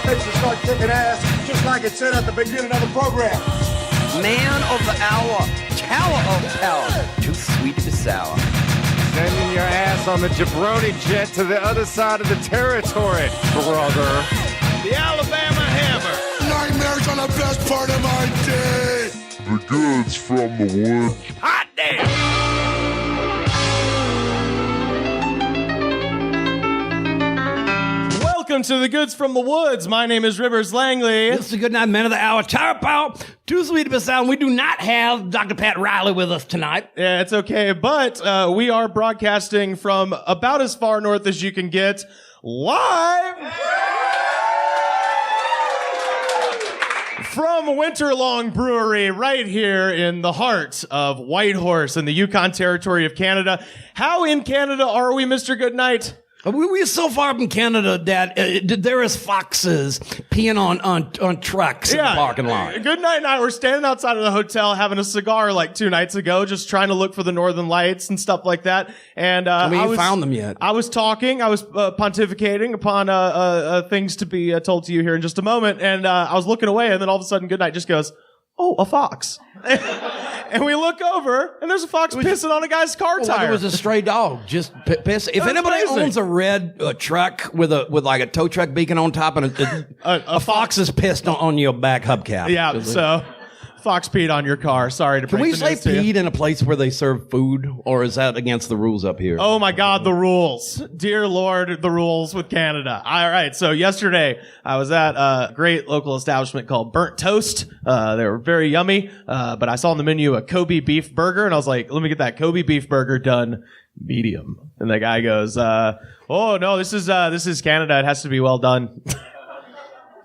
fixing to start kicking ass, just like it said at the beginning of the program. Man of the hour, tower of power, too sweet to be sour. Sending your ass on the jabroni jet to the other side of the territory, brother. The Alabama Hammer. Nightmares on the best part of my day. The goods from the wood. Hot damn! Welcome to the Goods from the Woods. My name is Rivers Langley. This is a Goodnight, Man of the Hour, Tower Power, too sweet to be sound. We do not have Dr. Pat Riley with us tonight. Yeah, it's okay, but we are broadcasting from about as far north as you can get, live from Winterlong Brewery right here in the heart of Whitehorse in the Yukon Territory of Canada. How in Canada are we, Mr. Goodnight? We're so far up in Canada that there is foxes peeing on trucks in the parking lot. Goodnight and I were standing outside of the hotel having a cigar like 2 nights ago, just trying to look for the northern lights and stuff like that. And we ain't found them yet. I was talking, I was pontificating upon things to be told to you here in just a moment. And I was looking away, and then all of a sudden Goodnight just goes, "Oh, a fox." And we look over, and there's a fox pissing on a guy's car tire. Like it was a stray dog, just piss. If anybody owns a red truck with like a tow truck beacon on top, and a fox is pissed on your back hubcap. Yeah, so fox peed on your car. Sorry to break the news to you. Can we say peed in a place where they serve food, or is that against the rules up here? Oh my God, the rules. Dear Lord, the rules with Canada. All right, so yesterday I was at a great local establishment called Burnt Toast. They were very yummy, but I saw on the menu a Kobe beef burger, and I was like, let me get that Kobe beef burger done medium. And the guy goes, oh no, this is Canada. It has to be well done.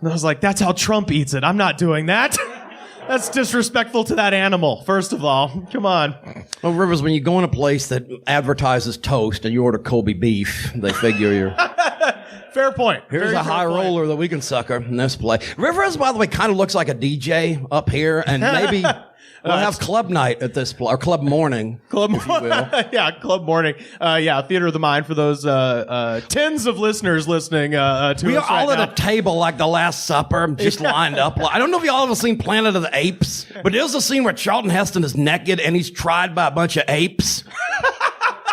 And I was like, that's how Trump eats it. I'm not doing that. That's disrespectful to that animal, first of all. Come on. Well, Rivers, when you go in a place that advertises toast and you order Kobe beef, they figure you're... Fair point. Here's a high roller that we can sucker in this place. Rivers, by the way, kind of looks like a DJ up here, and maybe... We'll have club night at this place, or club morning. Club morning. Yeah, club morning. Yeah, Theater of the Mind for those tens of listeners listening to us We are right all now. at a table like the Last Supper, just lined up. I don't know if y'all ever seen Planet of the Apes, but there's a scene where Charlton Heston is naked and he's tried by a bunch of apes.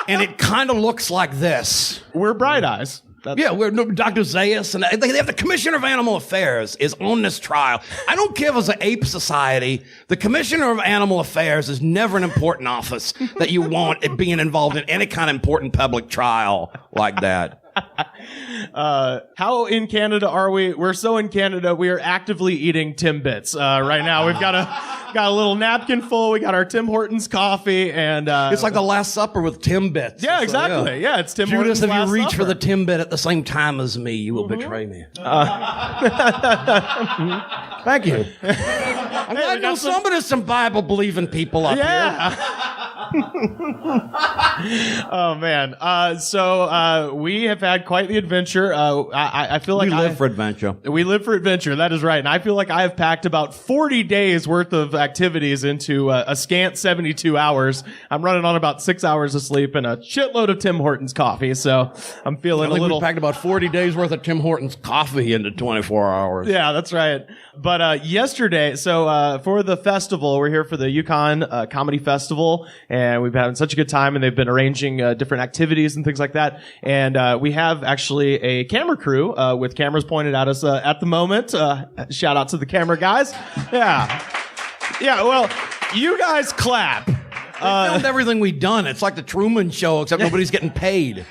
And it kind of looks like this. We're Bright Eyes. Yeah, we're Dr. Zayas, and they have the Commissioner of Animal Affairs is on this trial. I don't care if it's an ape society. The Commissioner of Animal Affairs is never an important office that you want it being involved in any kind of important public trial like that. How in Canada are we? We're so in Canada, we are actively eating Timbits right now. We've got a little napkin full. We got our Tim Hortons coffee, and it's like the Last Supper with Timbits. Yeah, exactly. Yeah, it's Tim Hortons. Judas, if Last you reach Supper. for the Timbit at the same time as me, you will betray me. Thank you. I know somebody's some Bible-believing people up here. Oh man. So we have had quite the adventure. I feel like We live for adventure. We live for adventure. That is right. And I feel like I have packed about 40 days worth of activities into a scant 72 hours. I'm running on about 6 hours of sleep and a shitload of Tim Hortons coffee. So I'm feeling a little. We packed about 40 days worth of Tim Hortons coffee into 24 hours. Yeah, that's right. But yesterday, so for the festival, we're here for the Yukon Comedy Festival, and we've been having such a good time, and they've been arranging different activities and things like that. And we have actually a camera crew with cameras pointed at us at the moment. Shout out to the camera guys. Yeah. Yeah, well, you guys clap. Filmed everything we've done. It's like the Truman Show, except nobody's getting paid.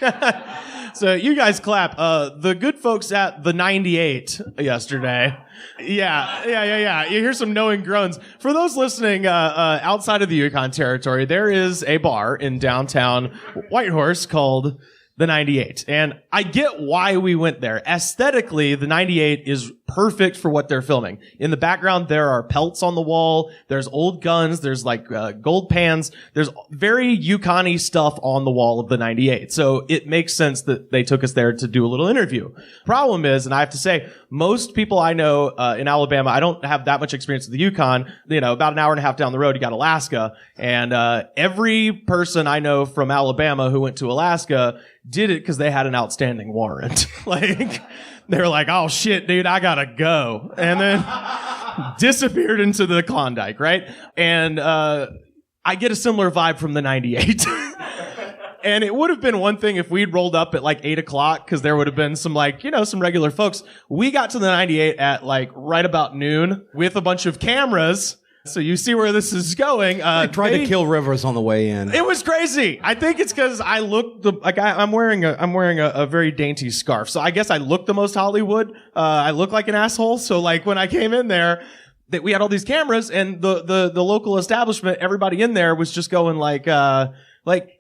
So you guys clap. The good folks at the 98 yesterday. Yeah. You hear some knowing groans. For those listening outside of the Yukon Territory, there is a bar in downtown Whitehorse called the 98. And I get why we went there. Aesthetically, the 98 is perfect for what they're filming. In the background, there are pelts on the wall. There's old guns. There's like gold pans. There's very Yukon-y stuff on the wall of the 98. So it makes sense that they took us there to do a little interview. Problem is, and I have to say, most people I know in Alabama, I don't have that much experience with the Yukon. You know, about an hour and a half down the road, you got Alaska. And every person I know from Alabama who went to Alaska did it because they had an outstanding warrant. Like, they were like, oh shit, dude, I gotta go. And then disappeared into the Klondike, right? And I get a similar vibe from the 98. And it would have been one thing if we'd rolled up at like 8 o'clock, because there would have been some like, some regular folks. We got to the 98 at like right about noon with a bunch of cameras. So you see where this is going. They tried to kill Rivers on the way in. It was crazy. I think it's because I look I'm wearing a very dainty scarf. So I guess I look the most Hollywood. I look like an asshole. So like when I came in there, that we had all these cameras, and the local establishment, everybody in there was just going like,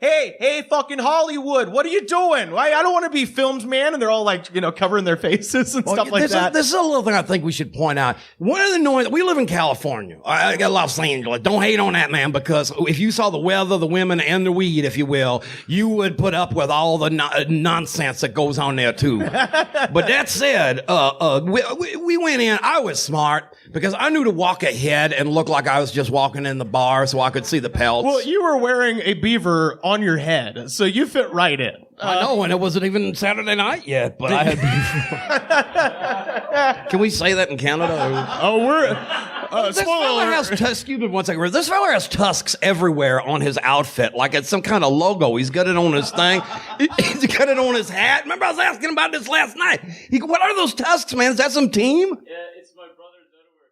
hey, fucking Hollywood, what are you doing? I don't want to be filmed, man. And they're all like, covering their faces and stuff like that. This is a little thing I think we should point out. One of the noise, we live in California. I got Los Angeles. Don't hate on that, man, because if you saw the weather, the women, and the weed, if you will, you would put up with all the nonsense that goes on there too. But that said, we went in, I was smart, because I knew to walk ahead and look like I was just walking in the bar so I could see the pelts. Well, you were wearing a beaver on your head, so you fit right in. I know, and it wasn't even Saturday night yet, but I had. Can we say that in Canada? Oh, we're. This fella has excuse me one second. This fella has tusks everywhere on his outfit, like it's some kind of logo. He's got it on his thing. He's got it on his hat. Remember, I was asking about this last night. What are those tusks, man? Is that some team? Yeah, it's my brother's underwear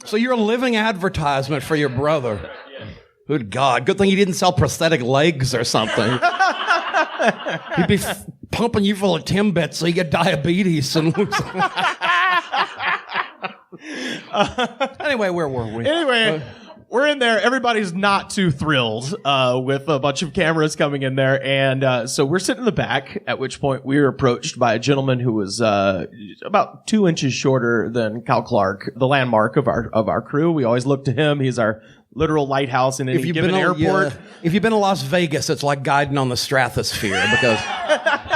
company. So you're a living advertisement for your brother. Good God. Good thing he didn't sell prosthetic legs or something. He'd be pumping you full of Timbits so you get diabetes. And anyway, where were we? Anyway, we're in there. Everybody's not too thrilled with a bunch of cameras coming in there. And so we're sitting in the back, at which point we were approached by a gentleman who was about 2 inches shorter than Cal Clark, the landmark of our crew. We always look to him. He's our literal lighthouse in any given airport. If you've been to Las Vegas, it's like guiding on the stratosphere because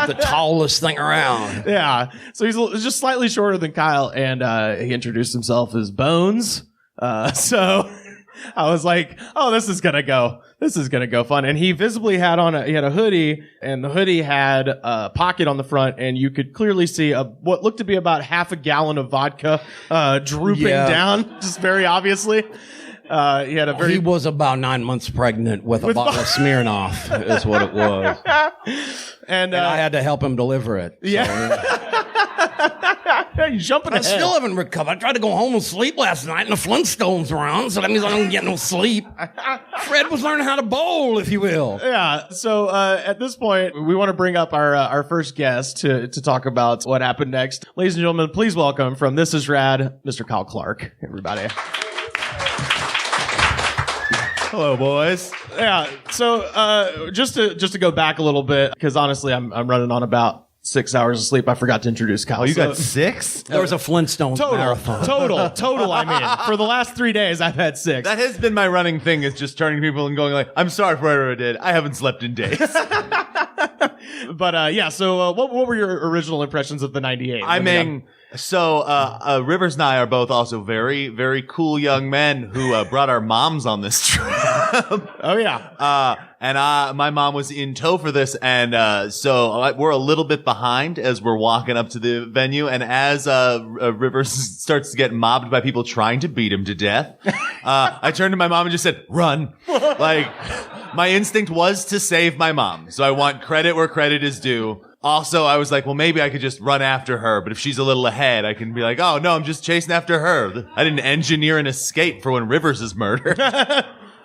the tallest thing around. Yeah. So he's just slightly shorter than Kyle, and he introduced himself as Bones. So I was like, oh, this is gonna go fun. And he visibly had on he had a hoodie, and the hoodie had a pocket on the front, and you could clearly see what looked to be about half a gallon of vodka drooping down, just very obviously. He was about 9 months pregnant with a bottle of Smirnoff, is what it was. And I had to help him deliver it. Yeah. So, you're jumping ahead. I still haven't recovered. I tried to go home and sleep last night, and the Flintstones were on, so that means I don't get no sleep. Fred was learning how to bowl, if you will. Yeah. So at this point, we want to bring up our first guest to talk about what happened next. Ladies and gentlemen, please welcome from This Is Rad, Mr. Kyle Clark, everybody. Hello, boys. Yeah. So just to go back a little bit, because honestly, I'm running on about 6 hours of sleep. I forgot to introduce Kyle. Oh, you got 6? There was a Flintstones marathon. Total. I mean, for the last 3 days, I've had 6. That has been my running thing, is just turning to people and going like, I'm sorry for whatever I did. I haven't slept in days. But yeah, so what were your original impressions of the 98? So Rivers and I are both also very, very cool young men who brought our moms on this trip. Oh, yeah. And my mom was in tow for this, and so we're a little bit behind as we're walking up to the venue, and as Rivers starts to get mobbed by people trying to beat him to death, I turned to my mom and just said, run. Like, my instinct was to save my mom, so I want credit where credit is due. Also, I was like, well, maybe I could just run after her, but if she's a little ahead, I can be like, oh, no, I'm just chasing after her. I didn't engineer an escape for when Rivers is murdered.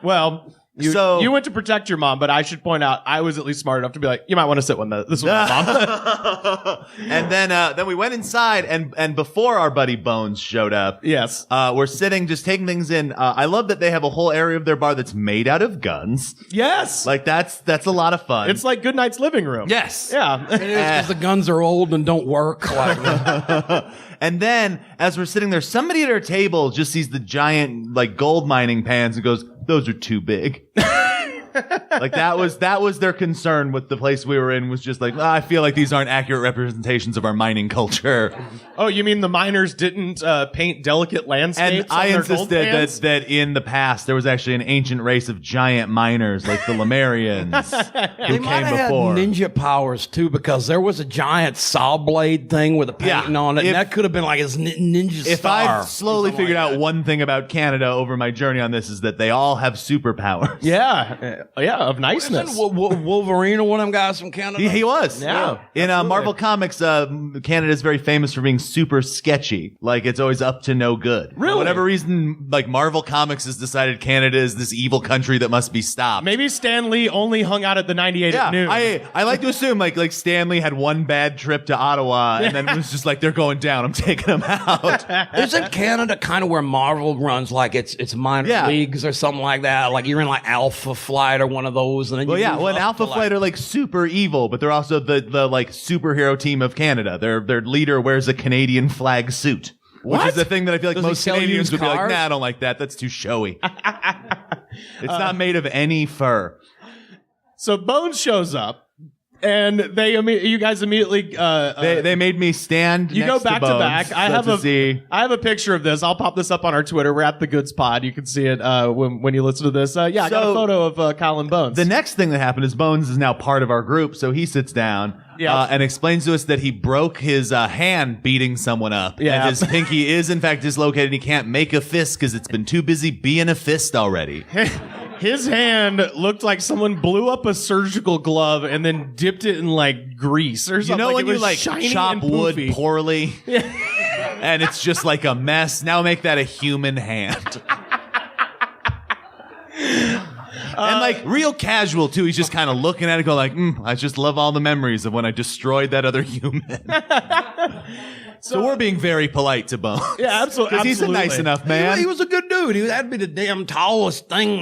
Well, you went to protect your mom, but I should point out, I was at least smart enough to be like, you might want to sit this one, Mom. And then we went inside, and before our buddy Bones showed up, yes, we're sitting, just taking things in. I love that they have a whole area of their bar that's made out of guns. Yes, like that's a lot of fun. It's like Goodnight's living room. Yes, yeah, it is, because the guns are old and don't work. And then, as we're sitting there, somebody at our table just sees the giant, like, gold mining pans and goes, those are too big. Like that was their concern with the place we were in, was just like, I feel like these aren't accurate representations of our mining culture. Oh, you mean the miners didn't paint delicate landscapes? And I on their gold insisted pans? that in the past there was actually an ancient race of giant miners like the Lemurians They who might came have had before. ninja powers too, because there was a giant saw blade thing with a painting on it, and that could have been like his ninja If star. I've slowly figured out one thing about Canada over my journey on this, is that they all have superpowers. Yeah, of niceness. Isn't Wolverine or one of them guys from Canada? He was. Yeah, In Marvel Comics, Canada is very famous for being super sketchy. Like, it's always up to no good. Really? For whatever reason, like, Marvel Comics has decided Canada is this evil country that must be stopped. Maybe Stan Lee only hung out at the 98 at noon. I like to assume like Stanley had one bad trip to Ottawa and then it was just like, they're going down, I'm taking them out. Isn't Canada kind of where Marvel runs, like it's minor leagues or something like that? Like you're in like Alpha Flight or one of those, and then Well, you yeah, move well, up Alpha to, Flight are like super evil, but they're also the like superhero team of Canada. Their leader wears a Canadian flag suit. Which What? is the thing that I feel like Does he most sell Canadians used would be like, cars? nah, I don't like that. That's too showy. It's not made of any fur. So Bones shows up, and you guys immediately They made me stand. you next go back to Bones back. I have a picture of this. I'll pop this up on our Twitter. We're at the Goods Pod. You can see it when you listen to this. I got a So, photo of Kyle and Bones. The next thing that happened is Bones is now part of our group, so he sits down and explains to us that he broke his hand beating someone up. Yeah. And his pinky is, in fact, dislocated. He can't make a fist because it's been too busy being a fist already. His hand looked like someone blew up a surgical glove and then dipped it in like grease or something. You know Like, when it you was like shiny chop and wood poofy. poorly? And it's just like a mess. Now make that a human hand. And like real casual too. He's just kind of looking at it, going like, I just love all the memories of when I destroyed that other human. So we're being very polite to Bones. Yeah, absolutely. Because he's a nice enough man. He was a good dude. That'd be the damn tallest thing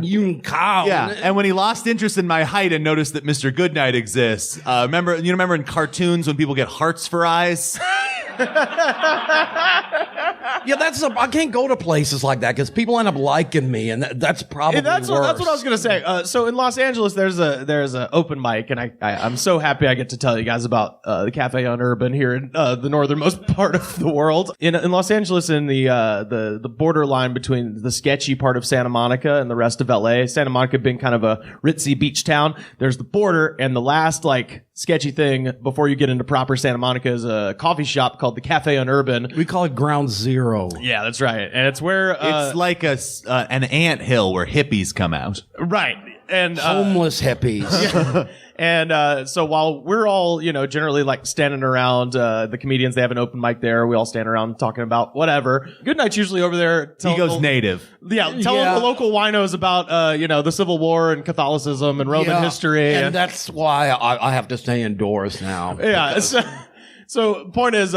you can Yeah, and when he lost interest in my height and noticed that Mr. Goodnight exists, remember in cartoons when people get hearts for eyes? Yeah, I can't go to places like that because people end up liking me, and that's probably That's worse. what I was gonna say. So in Los Angeles, there's a open mic, and I'm so happy I get to tell you guys about the Cafe on Urban here in the northernmost part of the world. In Los Angeles, in the borderline between the sketchy part of Santa Monica and the rest of LA, Santa Monica being kind of a ritzy beach town. There's the border, and the last like sketchy thing before you get into proper Santa Monica is a coffee shop called the Cafe on Urban. We call it Ground Zero. Yeah, that's right, and it's where It's like an anthill where hippies come out. right. And Homeless hippies. And so while we're all, generally like standing around, the comedians, they have an open mic there. We all stand around talking about whatever. Goodnight's usually over there. He goes native. Telling the local winos about, the Civil War and Catholicism and Roman history. And that's why I have to stay indoors now. Yeah. So point is,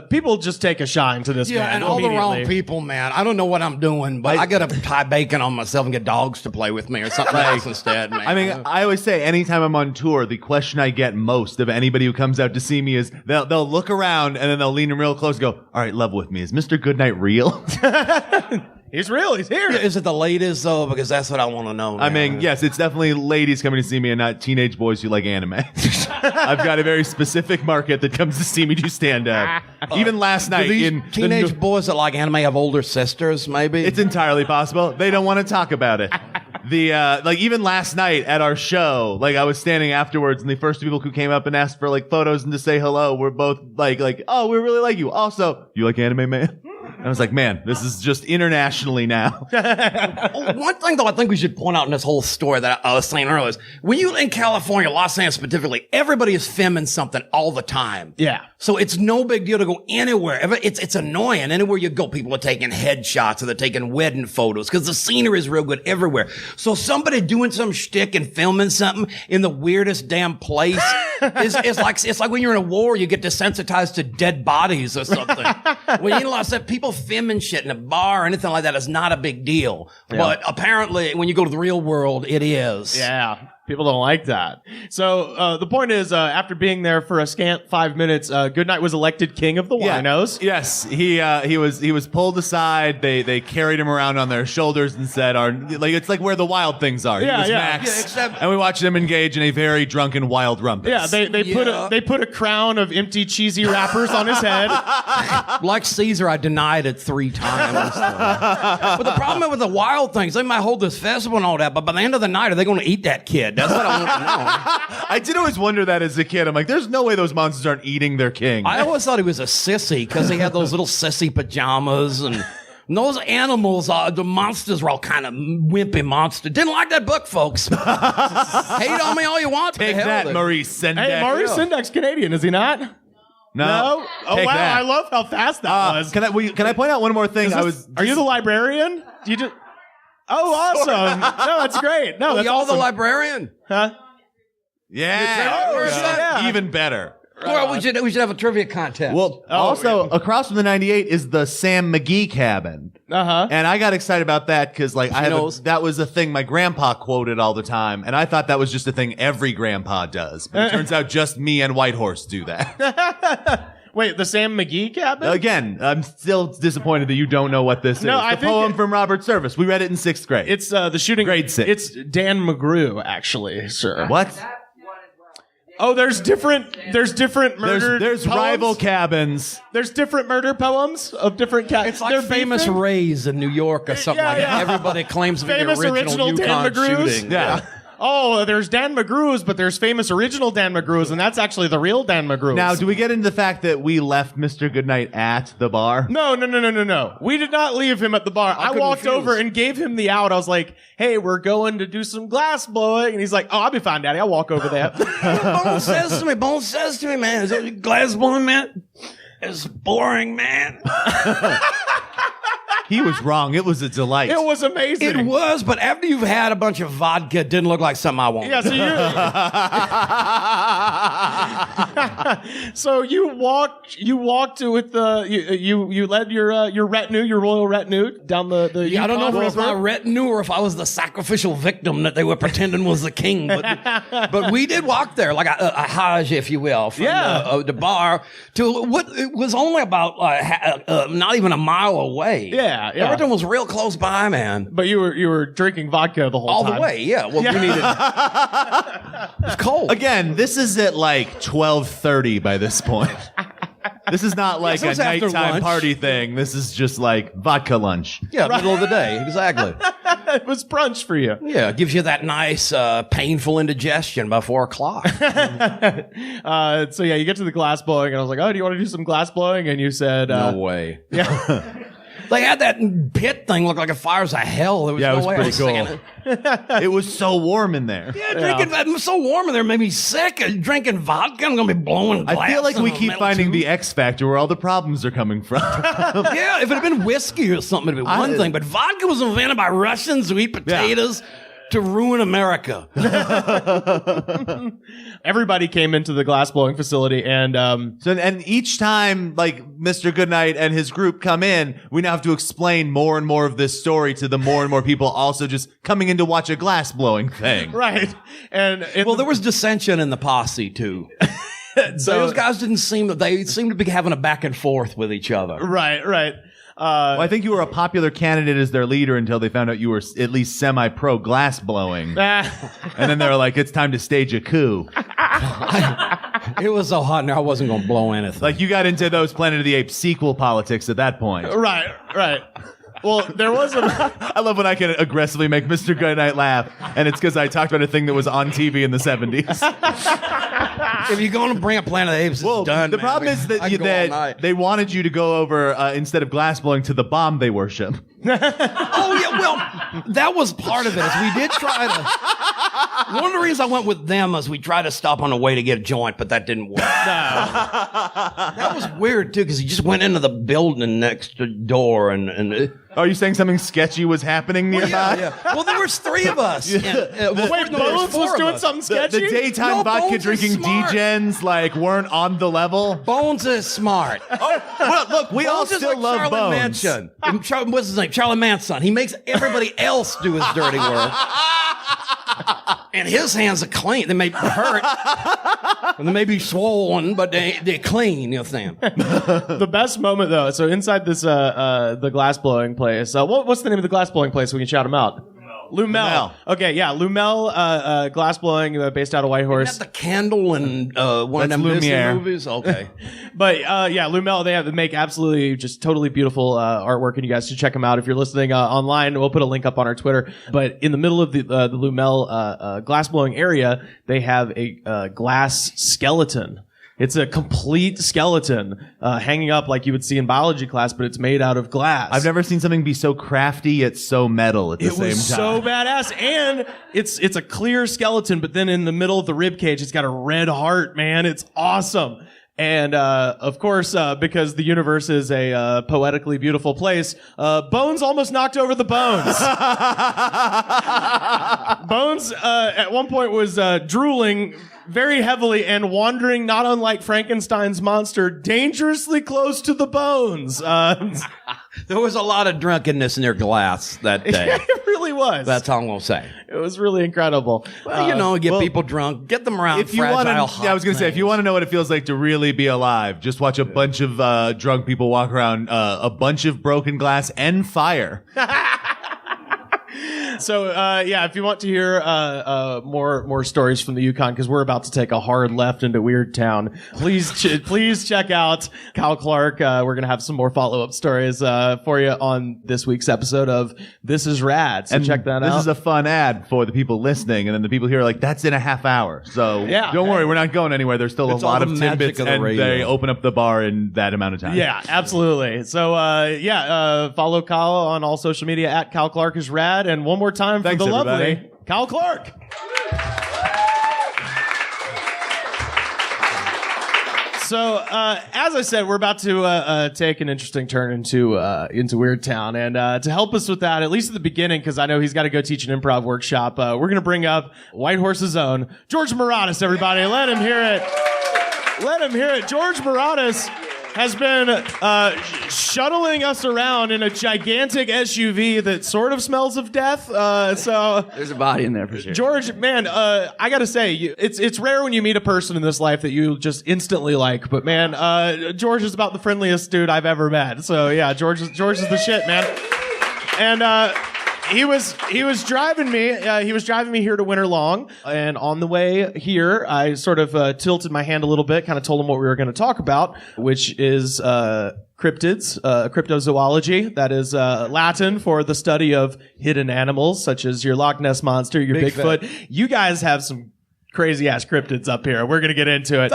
people just take a shine to this Yeah, man and all the wrong immediately. people, man. I don't know what I'm doing, but I gotta tie bacon on myself and get dogs to play with me or something else instead, man. I mean, I always say anytime I'm on tour, the question I get most of anybody who comes out to see me is they'll look around and then they'll lean in real close and go, all right, level with me. Is Mr. Goodnight real? He's real. He's here. Is it the ladies though? Because that's what I want to know. I man. mean, yes, it's definitely ladies coming to see me and not teenage boys who like anime. I've got a very specific market that comes to see me do stand up. Even last Do night these in teenage boys that like anime have older sisters, maybe? It's entirely possible. They don't want to talk about it. Even last night at our show, like I was standing afterwards and the first people who came up and asked for like photos and to say hello were both like, oh, we really like you. Also, you like anime, man? And I was like, man, this is just internationally now. One thing, though, I think we should point out in this whole story that I was saying earlier is when you're in California, Los Angeles specifically, everybody is filming something all the time. Yeah. So it's no big deal to go anywhere. It's annoying. Anywhere you go, people are taking headshots or they're taking wedding photos because the scenery is real good everywhere. So somebody doing some shtick and filming something in the weirdest damn place it's like when you're in a war, you get desensitized to dead bodies or something. When you know, people filming shit in a bar or anything like that is not a big deal. Yeah. But apparently, when you go to the real world, it is. Yeah. People don't like that. So the point is, after being there for a scant 5 minutes, Goodnight was elected king of the Winos. Yes, he was pulled aside. They carried him around on their shoulders and said, it's like where the wild things are." Yeah, he was yeah. Max, and we watched him engage in a very drunken wild rumpus. Yeah, they put a crown of empty cheesy wrappers on his head. Like Caesar, I denied it 3 times. But the problem with the wild things, they might hold this festival and all that, but by the end of the night, are they going to eat that kid? That's what I want to know. I did always wonder that as a kid. I'm like, there's no way those monsters aren't eating their king. I always thought he was a sissy because he had those little sissy pajamas and those animals, the monsters were all kind of wimpy monsters. Didn't like that book, folks. Hate on me all you want. Take that, Maurice Sendak. Hey, Maurice Sendak's Canadian, is he not? No. Oh, Take wow. that. I love how fast that was. Can I point out one more thing? Are you the librarian? Do you just... Oh, awesome. No, that's great. No, that's y'all awesome. the librarian? Huh? Yeah. Oh, yeah. Even better. Well, we should have a trivia contest. Well, also across from the 98 is the Sam McGee cabin. Uh-huh. And I got excited about that because knows? that was a thing my grandpa quoted all the time, and I thought that was just a thing every grandpa does. But it turns out just me and Whitehorse do that. Wait, the Sam McGee cabin? Again, I'm still disappointed that you don't know what this is. No, I the think poem from Robert Service. We read it in 6th grade. It's the shooting. Grade 6. It's Dan McGrew, actually, sir. What? Oh, there's different murder. There's poems? rival cabins. There's different murder poems of different cabins. It's like Famous Rays in New York or something like that. Everybody claims to be Famous the original Dan Yukon McGrews. shooting. Yeah. Oh, there's Dan McGrews, but there's famous original Dan McGrews, and that's actually the real Dan McGrews. Now, do we get into the fact that we left Mr. Goodnight at the bar? No. We did not leave him at the bar. I walked over and gave him the out. I was like, "Hey, we're going to do some glass blowing," and he's like, "Oh, I'll be fine, Daddy. I'll walk over there." Bone says to me, man, is it glass blowing, man? It's boring, man. He was wrong. It was a delight. It was amazing. It was, but after you've had a bunch of vodka, it didn't look like something I wanted. Yeah, so you walked with you led your retinue, your royal retinue down the I don't know if it was River. my retinue or if I was the sacrificial victim that they were pretending was the king, but we did walk there like a hajj, if you will, from the bar to what it was only about not even a mile away. Yeah. Everything was real close by, man. But you were drinking vodka the whole All time. the way, yeah. Well, we needed. It's cold. Again, this is at like 12:30 by this point. This is not like so a it's after nighttime lunch. party thing. This is just like vodka lunch. Yeah, middle of the day, exactly. It was brunch for you. Yeah, it gives you that nice, painful indigestion by 4 o'clock. So yeah, you get to the glass blowing, and I was like, "Oh, do you want to do some glass blowing?" And you said, No way. Yeah. They had that pit thing look like a fire's of hell. There was Yeah, no it was way I pretty was cool. singing it. It was so warm in there. Yeah, drinking. It was so warm in there, made me sick. Drinking vodka, I'm gonna be blowing glass. I feel like we in a keep metal finding tube. the X factor where all the problems are coming from. Yeah, if it had been whiskey or something, it'd be one thing. But vodka was invented by Russians who eat potatoes to ruin America. Everybody came into the glass blowing facility, and And each time, like, Mr. Goodnight and his group come in, we now have to explain more and more of this story to the more and more people also just coming in to watch a glass blowing thing. right, and Well, there was dissension in the posse too. Those guys seemed to be having a back and forth with each other. right. Well, I think you were a popular candidate as their leader until they found out you were at least semi-pro glass blowing. And then they were like, it's time to stage a coup. It was so hot in there, I wasn't going to blow anything. Like, you got into those Planet of the Apes sequel politics at that point. right. Well, there was I love when I can aggressively make Mr. Goodnight laugh, and it's because I talked about a thing that was on TV in the 70s. If you're going to bring a Planet of the Apes, it's done. The man. problem is I can go all night. they wanted you to go over, instead of glass blowing, to the bomb they worship. Oh, yeah, well, that was part of it. Is we did try to. One of the reasons I went with them is we tried to stop on the way to get a joint, but that didn't work. That was weird, too, because he just went into the building next door and Are you saying something sketchy was happening nearby? yeah. Well, there was 3 of us. wait. Bones was doing something sketchy. The daytime No, vodka Bones is drinking smart. degens like weren't on the level. Bones is smart. Well, look, we all Bones is still like love Charlie Bones. Manson. What's his name? Charlie Manson. He makes everybody else do his dirty work. And his hands are clean. They may hurt. And they may be swollen, but they're clean, you know what I'm saying? The best moment, though, so inside this, the glass blowing place, what's the name of the glass blowing place? We can shout him out. Lumel. Okay, yeah, Lumel glass blowing based out of Whitehorse. Isn't that the candle and one That's of them Disney Lumiere. movies? Okay. But yeah, Lumel, they make absolutely just totally beautiful artwork, and you guys should check them out if you're listening online. We'll put a link up on our Twitter. But in the middle of the Lumel glass blowing area, they have a glass skeleton. It's a complete skeleton hanging up like you would see in biology class, but it's made out of glass. I've never seen something be so crafty yet so metal at the same time. It was so badass, and it's a clear skeleton, but then in the middle of the rib cage, it's got a red heart. Man, it's awesome. And of course, because the universe is a poetically beautiful place, Bones almost knocked over the bones. Bones at one point was drooling very heavily and wandering, not unlike Frankenstein's monster, dangerously close to the bones. There was a lot of drunkenness in their glass that day. It really was. That's all I'm going to say. It was really incredible. Well, get people drunk, get them around If you want fragile, to, I was going to say, if you want to know what it feels like to really be alive, just watch a bunch of drunk people walk around a bunch of broken glass and fire. So, yeah, if you want to hear more stories from the Yukon, because we're about to take a hard left into Weird Town, please check out Kyle Clark. We're going to have some more follow-up stories for you on this week's episode of This Is Rad. So check that out. This is a fun ad for the people listening, and then the people here are like, that's in a half hour. So don't worry, we're not going anywhere. There's still It's a lot all of the magic tidbits, of the and radio. they open up the bar in that amount of time. Yeah, absolutely. So, follow Kyle on all social media at Kyle Clark is Rad. And one more time for Thanks, the everybody. lovely Kyle Clark. So, as I said, we're about to take an interesting turn into Weird Town, and to help us with that, at least at the beginning, because I know he's got to go teach an improv workshop, we're going to bring up Whitehorse's own George Maratos. Everybody, let him hear it. Let him hear it. George Maratos has been shuttling us around in a gigantic SUV that sort of smells of death. So There's a body in there for sure. George, man, I gotta say, it's rare when you meet a person in this life that you just instantly like. But man, George is about the friendliest dude I've ever met. So yeah, George is the shit, man. And he was driving me. He was driving me here to Winter Long, and on the way here, I sort of tilted my hand a little bit, kind of told him what we were going to talk about, which is cryptids, cryptozoology. That is Latin for the study of hidden animals, such as your Loch Ness monster, your Bigfoot. You guys have some crazy ass cryptids up here. We're going to get into it.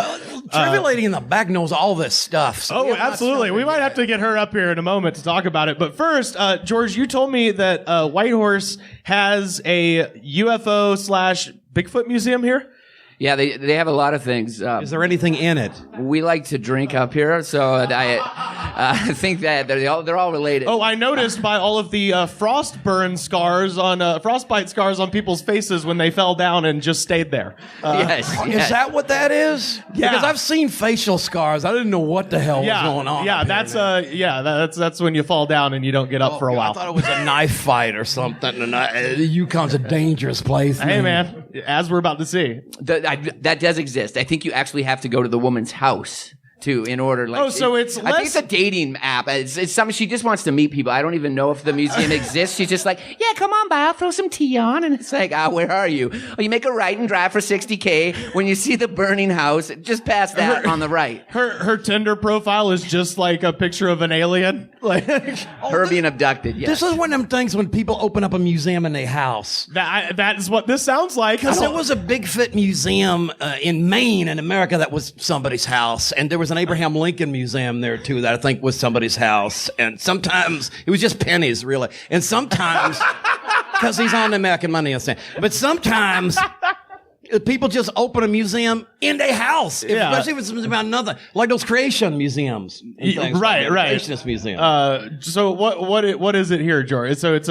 Trivia lady in the back knows all this stuff. So Oh, absolutely. We might have to get her up here in a moment to talk about it. But first, George, you told me that Whitehorse has a UFO / Bigfoot museum here. Yeah, they have a lot of things. Is there anything in it? We like to drink up here, so I think that they're all related. Oh, I noticed by all of the frostbite scars on people's faces when they fell down and just stayed there. Yes. Is that what that is? Yeah. Because I've seen facial scars. I didn't know what the hell was going on. Yeah, up here, that's when you fall down and you don't get up for a while. I thought it was a knife fight or something. And the Yukon's a dangerous place. Hey, man, as we're about to see. That does exist. I think you actually have to go to the woman's house too in order. Like, Oh, so it's I think it's a dating app. It's something she just wants to meet people. I don't even know if the museum exists. She's just like, yeah, come on by. I'll throw some tea on. And it's like, where are you? Oh, you make a right and drive for $60K. When you see the burning house, just past that on the right. Her Tinder profile is just like a picture of an alien. Like Her being abducted. Yes. This is one of them things when people open up a museum in their house. that is what this sounds like. Because there was a Bigfoot museum in Maine, in America, that was somebody's house. And there was an Abraham Lincoln museum there, too, that I think was somebody's house. And sometimes, it was just pennies, really. And sometimes, because he's on the American money, I'm saying. But sometimes, people just open a museum in their house. Yeah. Especially if it's about nothing. Like those creation museums. and things Right. Creationist museum. So what is it here, George? So it's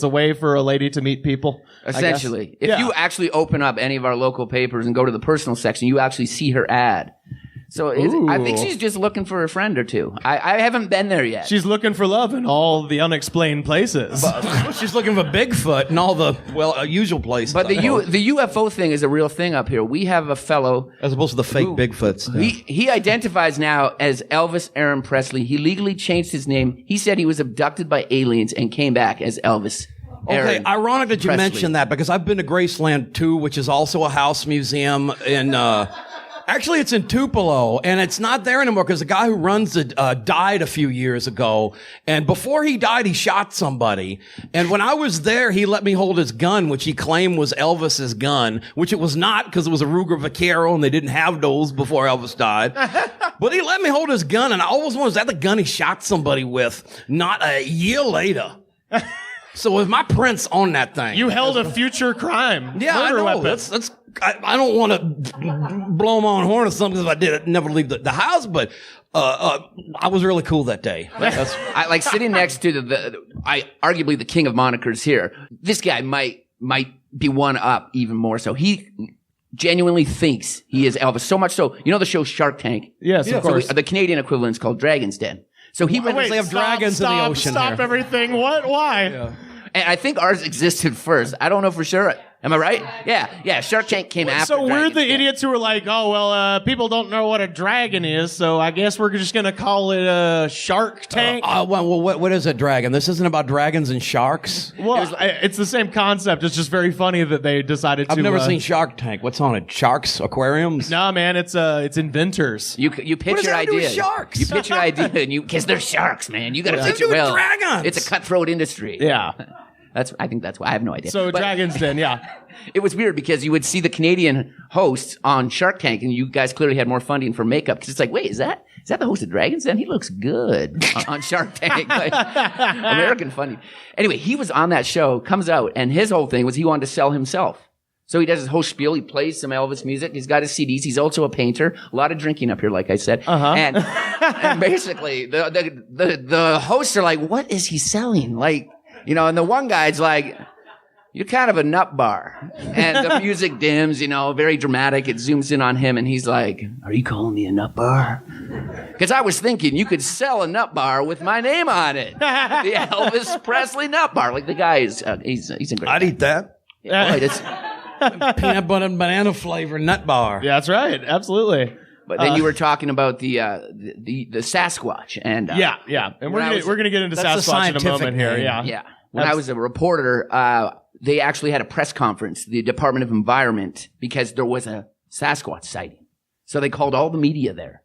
a way for a lady to meet people. I guess? Essentially. If you actually open up any of our local papers and go to the personal section, you actually see her ad. So I think she's just looking for a friend or two. I haven't been there yet. She's looking for love in all the unexplained places. She's looking for Bigfoot in all the usual places. But the UFO thing is a real thing up here. We have a fellow as opposed to the fake Bigfoots. He identifies now as Elvis Aaron Presley. He legally changed his name. He said he was abducted by aliens and came back as Elvis. Okay, ironic that you mentioned that because I've been to Graceland 2, which is also a house museum in. Actually, it's in Tupelo, and it's not there anymore because the guy who runs it died a few years ago. And before he died, he shot somebody. And when I was there, he let me hold his gun, which he claimed was Elvis's gun, which it was not because it was a Ruger Vaquero, and they didn't have those before Elvis died. But he let me hold his gun, and I always wondered, is that the gun he shot somebody with? Not a year later. So with my prints on that thing. You held a future crime. Yeah, murder I know. weapon. I don't want to blow my own horn or something because I did never leave the house, but I was really cool that day. I like sitting next to arguably the king of monikers here. This guy might be one up even more so. He genuinely thinks he is Elvis. So much so, you know the show Shark Tank? Yes, of course. The Canadian equivalent is called Dragon's Den. So he went. Wait, they have dragons in the ocean. Stop here. everything. What? Why? Yeah. And I think ours existed first. I don't know for sure. Am I right? Yeah. Shark Tank came after. So we're the Den. idiots who are like, oh, well, people don't know what a dragon is, so I guess we're just going to call it a Shark Tank. Well, what is a dragon? This isn't about dragons and sharks? Well, it's the same concept. It's just very funny that they decided to... I've never seen Shark Tank. What's on it? Sharks? Aquariums? Nah, man, it's inventors. You pitch does your that have to do idea. with sharks? You pitch your idea, and because they're sharks, man. You got to pitch it well. Dragons? It's a cutthroat industry. Yeah. I think that's why. I have no idea. So But Dragon's Den, yeah. It was weird because you would see the Canadian hosts on Shark Tank, and you guys clearly had more funding for makeup. Because it's like, wait, is that the host of Dragon's Den? He looks good on Shark Tank. Like, American funding. Anyway, he was on that show, comes out, and his whole thing was he wanted to sell himself. So he does his whole spiel. He plays some Elvis music. He's got his CDs. He's also a painter. A lot of drinking up here, like I said. And basically, the hosts are like, what is he selling? Like, you know, and the one guy's like, you're kind of a nut bar. And the music dims, you know, very dramatic. It zooms in on him, and he's like, are you calling me a nut bar? Because I was thinking you could sell a nut bar with my name on it. The Elvis Presley nut bar. Like, the guy is, he's a great I'd guy. eat that. Yeah, right, it's, Peanut butter and banana flavor nut bar. Yeah, that's right. Absolutely. but then you were talking about the Sasquatch. And yeah. And we're gonna get into That's Sasquatch in a a moment scientific here. name. Yeah. Yeah. When I was a reporter, they actually had a press conference, the Department of Environment, because there was a Sasquatch sighting. So they called all the media there.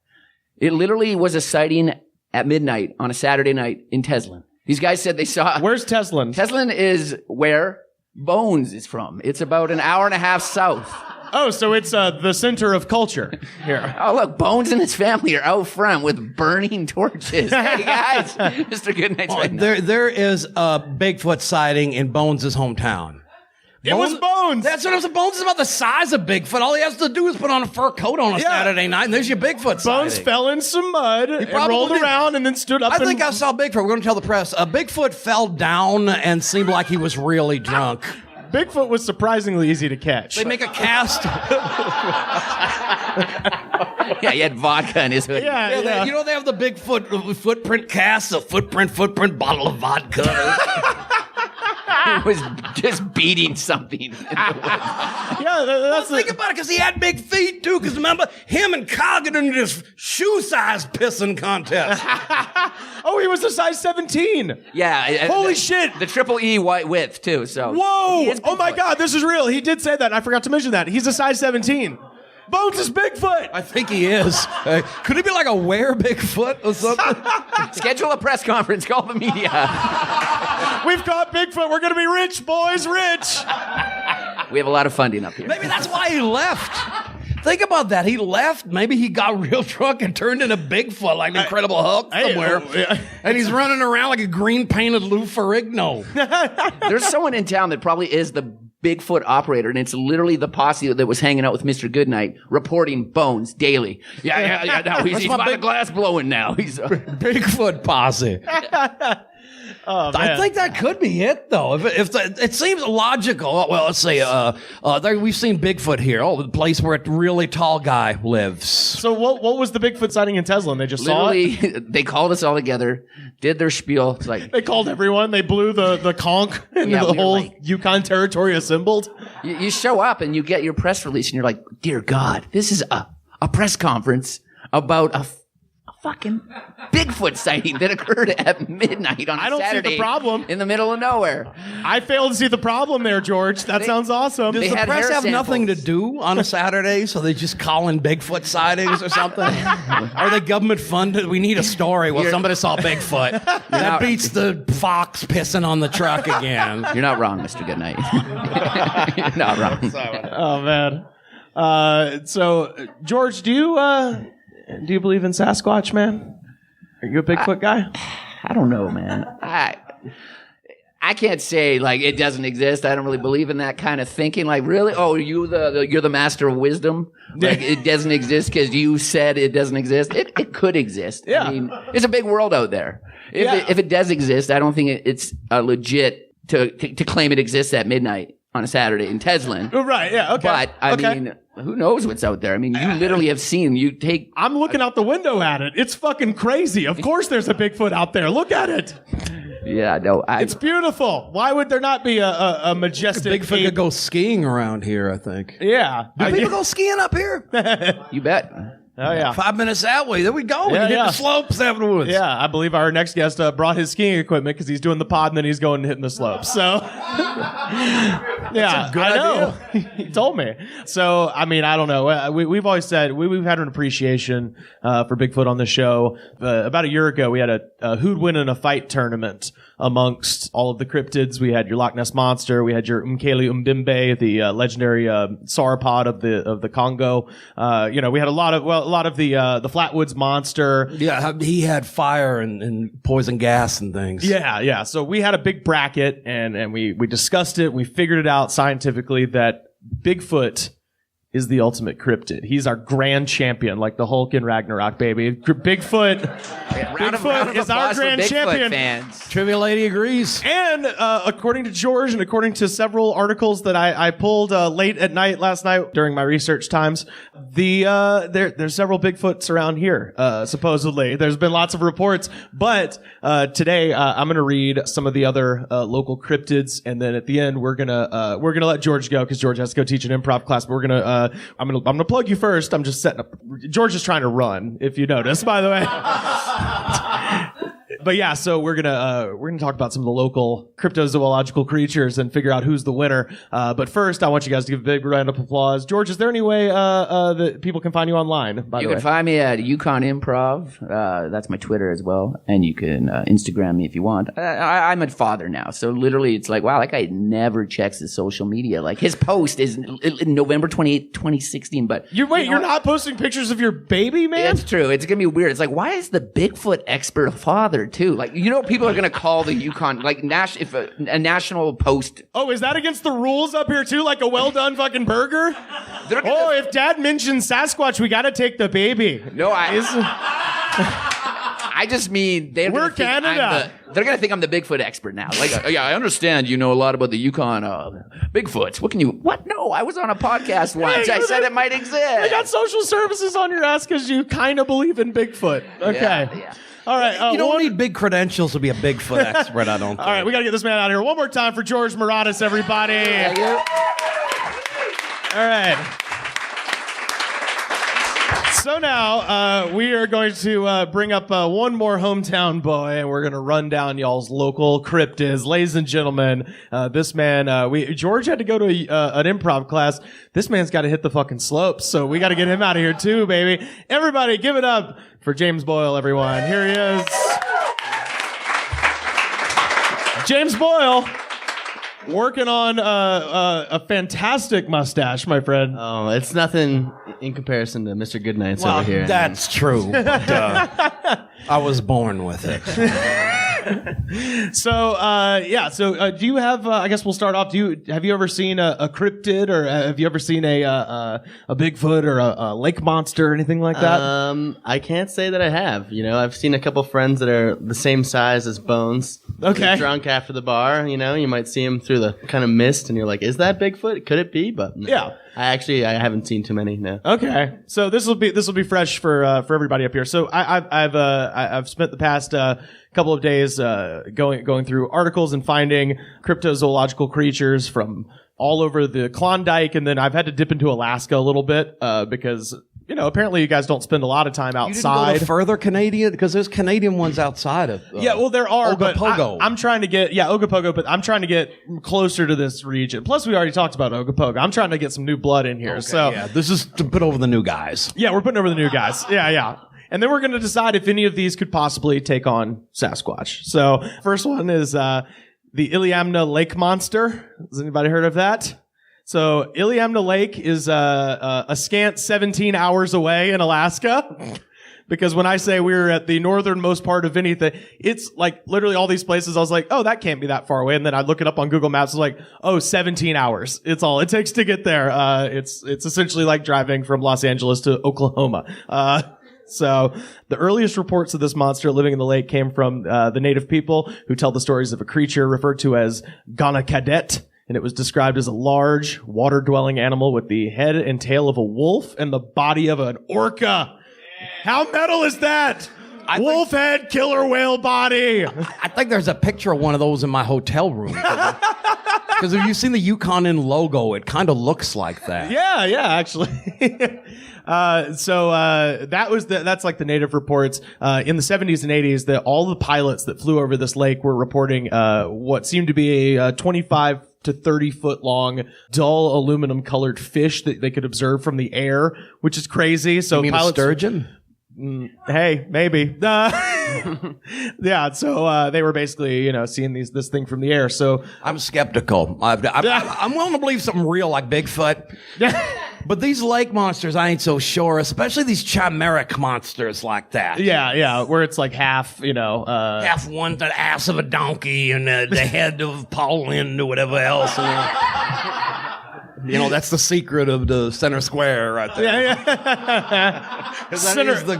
It literally was a sighting at midnight on a Saturday night in Teslin. These guys said they saw... Where's Teslin? Teslin is where Bones is from. It's about an hour and a half south. Oh, so it's the center of culture here. Oh, look, Bones and his family are out front with burning torches. Hey, guys, Mr. Goodnight's right now. There is a Bigfoot sighting in Bones' hometown. It was Bones. That's what it was. Bones is about the size of Bigfoot. All he has to do is put on a fur coat on a Saturday night, and there's your Bigfoot Bones sighting. fell in some mud and rolled around and then stood up. I think I saw Bigfoot. We're going to tell the press. Bigfoot fell down and seemed like he was really drunk. Bigfoot was surprisingly easy to catch. They make a cast. Yeah, he had vodka in his hoodie. Yeah. You know they have the Bigfoot footprint cast, a footprint bottle of vodka. He was just beating something. That's Think about it, because he had big feet too. Because remember, him and Kyle get into this shoe size pissing contest. Oh, he was a size 17. Yeah. Holy shit. The triple E white width, too. So. Whoa. Oh, my God. This is real. He did say that. I forgot to mention that. He's a size 17. Bones is Bigfoot. I think he is. Could he be like a were Bigfoot or something? Schedule a press conference. Call the media. We've got Bigfoot. We're going to be rich, boys. Rich. We have a lot of funding up here. Maybe that's why he left. Think about that. He left. Maybe he got real drunk and turned into Bigfoot like the Incredible Hulk somewhere. And he's running around like a green painted Lou Ferrigno. There's someone in town that probably is the Bigfoot operator, and it's literally the posse that was hanging out with Mr. Goodnight, reporting Bones daily. Yeah. No, he's by the glass blowing now. He's Bigfoot posse. Oh, man. I think that could be it, though. It seems logical. Well, let's see. We've seen Bigfoot here. Oh, the place where a really tall guy lives. So what was the Bigfoot sighting in Tesla? And they just saw it? Literally, they called us all together, did their spiel. It's like, They called everyone. They blew the conch, and Yeah, the we were whole like- Yukon territory assembled. you show up and you get your press release and you're like, dear God, this is a press conference about a fucking Bigfoot sighting that occurred at midnight on a I don't see the Saturday problem. in the middle of nowhere. I failed to see the problem there, George. That sounds awesome. They Does the had press hair have nothing to samples. do on a Saturday, so they just call in Bigfoot sightings or something? Are they government funded? We need a story. Well, somebody saw Bigfoot. That not- beats the fox pissing on the truck again. You're not wrong, Mr. Goodnight. You're not wrong. Oh man. So George, do you believe in Sasquatch, man? Are you a Bigfoot guy? I don't know, man. I can't say like it doesn't exist. I don't really believe in that kind of thinking. Like, really? Oh, you're the master of wisdom. Like it doesn't exist because you said it doesn't exist. It could exist. Yeah. I mean, there's a big world out there. Yeah. If it does exist, I don't think it's legit to claim it exists at midnight on a Saturday in Teslin. Right. Yeah. Okay. But I Okay. mean, who knows what's out there? I mean, you literally have seen. You take. I'm looking out the window at it. It's fucking crazy. Of course, there's a Bigfoot out there. Look at it. Yeah, no. It's beautiful. Why would there not be a majestic Bigfoot ape? could go skiing around here, I think. Yeah. Do people go skiing up here? You bet. Oh yeah. 5 minutes that way. There we go. We Yeah, can hit yeah. the slopes afterwards. Yeah, I believe our next guest brought his skiing equipment because he's doing the pod and then he's going and hitting the slopes. So, yeah, I know. He told me. So, I mean, I don't know. We've always said we've had an appreciation for Bigfoot on the show. About a year ago, we had a who'd win in a fight tournament amongst all of the cryptids. We had your Loch Ness Monster. We had your Umkele Umbimbe, the legendary sauropod of the Congo. We had a lot of the Flatwoods Monster. Yeah, he had fire and poison gas and things. Yeah. So we had a big bracket and we discussed it. We figured it out scientifically that Bigfoot is the ultimate cryptid. He's our grand champion, like the Hulk in Ragnarok, baby. Bigfoot Round is our applause for grand Bigfoot champion. fans. Trivia lady agrees. And according to George and according to several articles that I pulled late at night last night during my research times, there's several Bigfoots around here, supposedly. There's been lots of reports, but today I'm going to read some of the other local cryptids, and then at the end we're gonna let George go because George has to go teach an improv class. But we're gonna I'm gonna plug you first. I'm just setting up. George is trying to run, if you notice, by the way. But yeah, so we're gonna talk about some of the local cryptozoological creatures and figure out who's the winner. But first, I want you guys to give a big round of applause. George, is there any way that people can find you online? By You the can way, find me at Yukon Improv. That's my Twitter as well, and you can Instagram me if you want. I'm a father now, so literally, it's like, wow, that guy never checks his social media. Like his post is in November 28th, 2016. But you're not posting pictures of your baby, man? It's true. It's gonna be weird. It's like, why is the Bigfoot expert a father too? Like, people are gonna call the Yukon like if a national post. Oh, is that against the rules up here too? Like a well done fucking burger? Oh, if Dad mentions Sasquatch, we gotta take the baby. No, I just mean We're Canada. They're gonna think I'm the Bigfoot expert now. Like, yeah, I understand you know a lot about the Yukon Bigfoots. What? No, I was on a podcast once. I said it might exist. They got social services on your ass because you kind of believe in Bigfoot. Okay. Yeah. All right. You don't need big credentials to be a Bigfoot expert, I don't think. All right, we got to get this man out of here. One more time for George Maratos, everybody. Thank you. All right. So now we are going to bring up one more hometown boy, and we're going to run down y'all's local cryptids. Ladies and gentlemen, this man, George had to go to an improv class. This man's got to hit the fucking slopes, so we got to get him out of here too, baby. Everybody, give it up for James Boyle, everyone. Here he is. James Boyle. Working on a fantastic mustache, my friend. Oh, it's nothing in comparison to Mr. Goodnight's over here. That's true. But, I was born with it. So do you have? I guess we'll start off. Have you ever seen a cryptid, or have you ever seen a Bigfoot or a lake monster or anything like that? I can't say that I have. I've seen a couple friends that are the same size as Bones. Okay. They're drunk after the bar. You might see them through the kind of mist, and you're like, "Is that Bigfoot? Could it be?" But no. Yeah. I haven't seen too many. No. Okay, so this will be fresh for everybody up here. So I've spent the past couple of days going through articles and finding cryptozoological creatures from all over the Klondike, and then I've had to dip into Alaska a little bit because apparently you guys don't spend a lot of time outside. You didn't go further Canadian, because there's Canadian ones outside of. Yeah, well, there are, Ogopogo. but I'm trying to get Ogopogo, but I'm trying to get closer to this region. Plus, we already talked about Ogopogo. I'm trying to get some new blood in here. Okay, so yeah, this is to put over the new guys. Yeah, we're putting over the new guys. Yeah. And then we're going to decide if any of these could possibly take on Sasquatch. So first one is the Iliamna Lake Monster. Has anybody heard of that? So Iliamna Lake is a scant 17 hours away in Alaska. Because when I say we're at the northernmost part of anything, it's like literally all these places. I was like, oh, that can't be that far away. And then I look it up on Google Maps. It's like, 17 hours. It's all it takes to get there. It's essentially like driving from Los Angeles to Oklahoma. So the earliest reports of this monster living in the lake came from the native people, who tell the stories of a creature referred to as Gana Cadet. And it was described as a large, water-dwelling animal with the head and tail of a wolf and the body of an orca. How metal is that? Wolf head, killer whale body. I think there's a picture of one of those in my hotel room. Because if you've seen the Yukon in logo, it kind of looks like that. Yeah, actually. That's like the native reports. In the 70s and 80s, that all the pilots that flew over this lake were reporting what seemed to be a 25 to 30 foot long, dull aluminum colored fish that they could observe from the air, which is crazy. So you mean pilots, a sturgeon? Hey, maybe. Yeah. So they were basically, seeing this thing from the air. So I'm skeptical. I'm willing to believe something real like Bigfoot. But these lake monsters, I ain't so sure. Especially these chimeric monsters like that. Yeah. Where it's like half, half one, the ass of a donkey and the head of Paul Lynde or whatever else. That's the secret of the center square right there. Yeah. That is the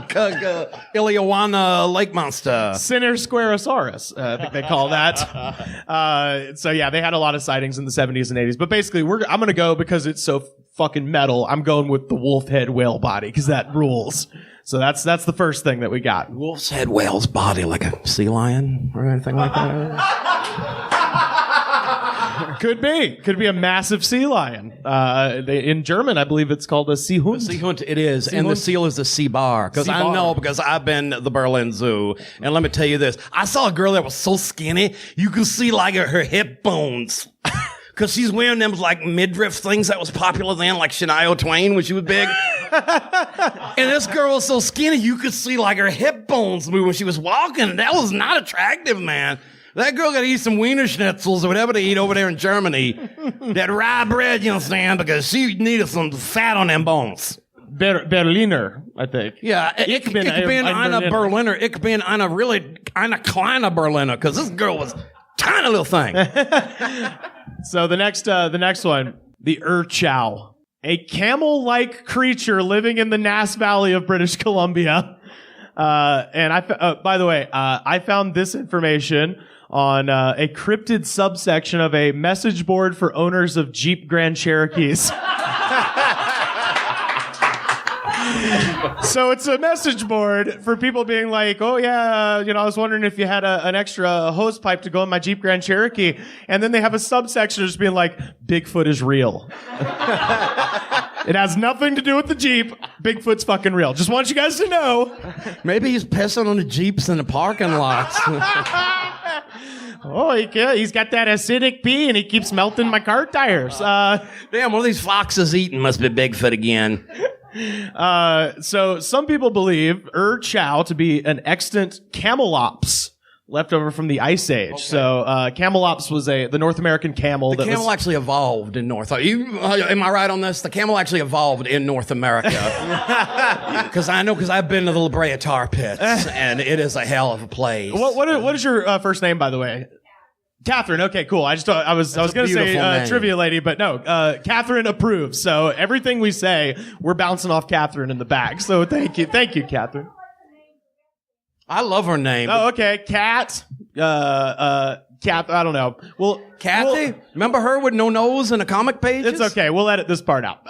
Iliamna lake monster. Center Squareosaurus, I think they call that. So yeah, they had a lot of sightings in the 70s and 80s. But basically, I'm going to go, because it's so fucking metal, I'm going with the wolf head whale body, because that rules. So that's the first thing that we got. Wolf's head whale's body, like a sea lion or anything like that. Could be a massive sea lion. In German, I believe it's called a Seehund. Seehund, it is. And the seal is the sea bar. Because I know, because I've been to the Berlin Zoo. And let me tell you this. I saw a girl that was so skinny, you could see like her hip bones. Because she's wearing them like midriff things that was popular then, like Shania Twain when she was big. And this girl was so skinny, you could see like her hip bones move when she was walking. That was not attractive, man. That girl got to eat some Wiener schnitzels or whatever they eat over there in Germany. That rye bread, you understand, because she needed some fat on them bones. Berliner, I think. Yeah, ich bin eine Berliner. Ich bin eine kleine Berliner, because this girl was tiny little thing. So the next one, the Ur-Chow, a camel-like creature living in the Nass Valley of British Columbia. And by the way, I found this information on a cryptid subsection of a message board for owners of Jeep Grand Cherokees. So it's a message board for people being like, oh yeah, I was wondering if you had an extra hose pipe to go in my Jeep Grand Cherokee. And then they have a subsection just being like, Bigfoot is real. It has nothing to do with the Jeep. Bigfoot's fucking real. Just want you guys to know. Maybe he's pissing on the Jeeps in the parking lots. Oh, he's got that acidic pee and he keeps melting my car tires. Damn, one of these foxes eating must be Bigfoot again. So some people believe Ur-Chow to be an extant camelops, left over from the Ice Age. Okay. So Camelops was the North American camel. The camel actually evolved in North. Am I right on this? The camel actually evolved in North America. Because I've been to the La Brea tar pits, and it is a hell of a place. What is your first name, by the way? Catherine. Okay, cool. I was going to say trivia lady, but no. Catherine approves. So everything we say, we're bouncing off Catherine in the back. So thank you, Catherine. I love her name. Oh, okay. Cat. I don't know. Well, Kathy? Remember her with no nose in the comic pages? It's okay. We'll edit this part out.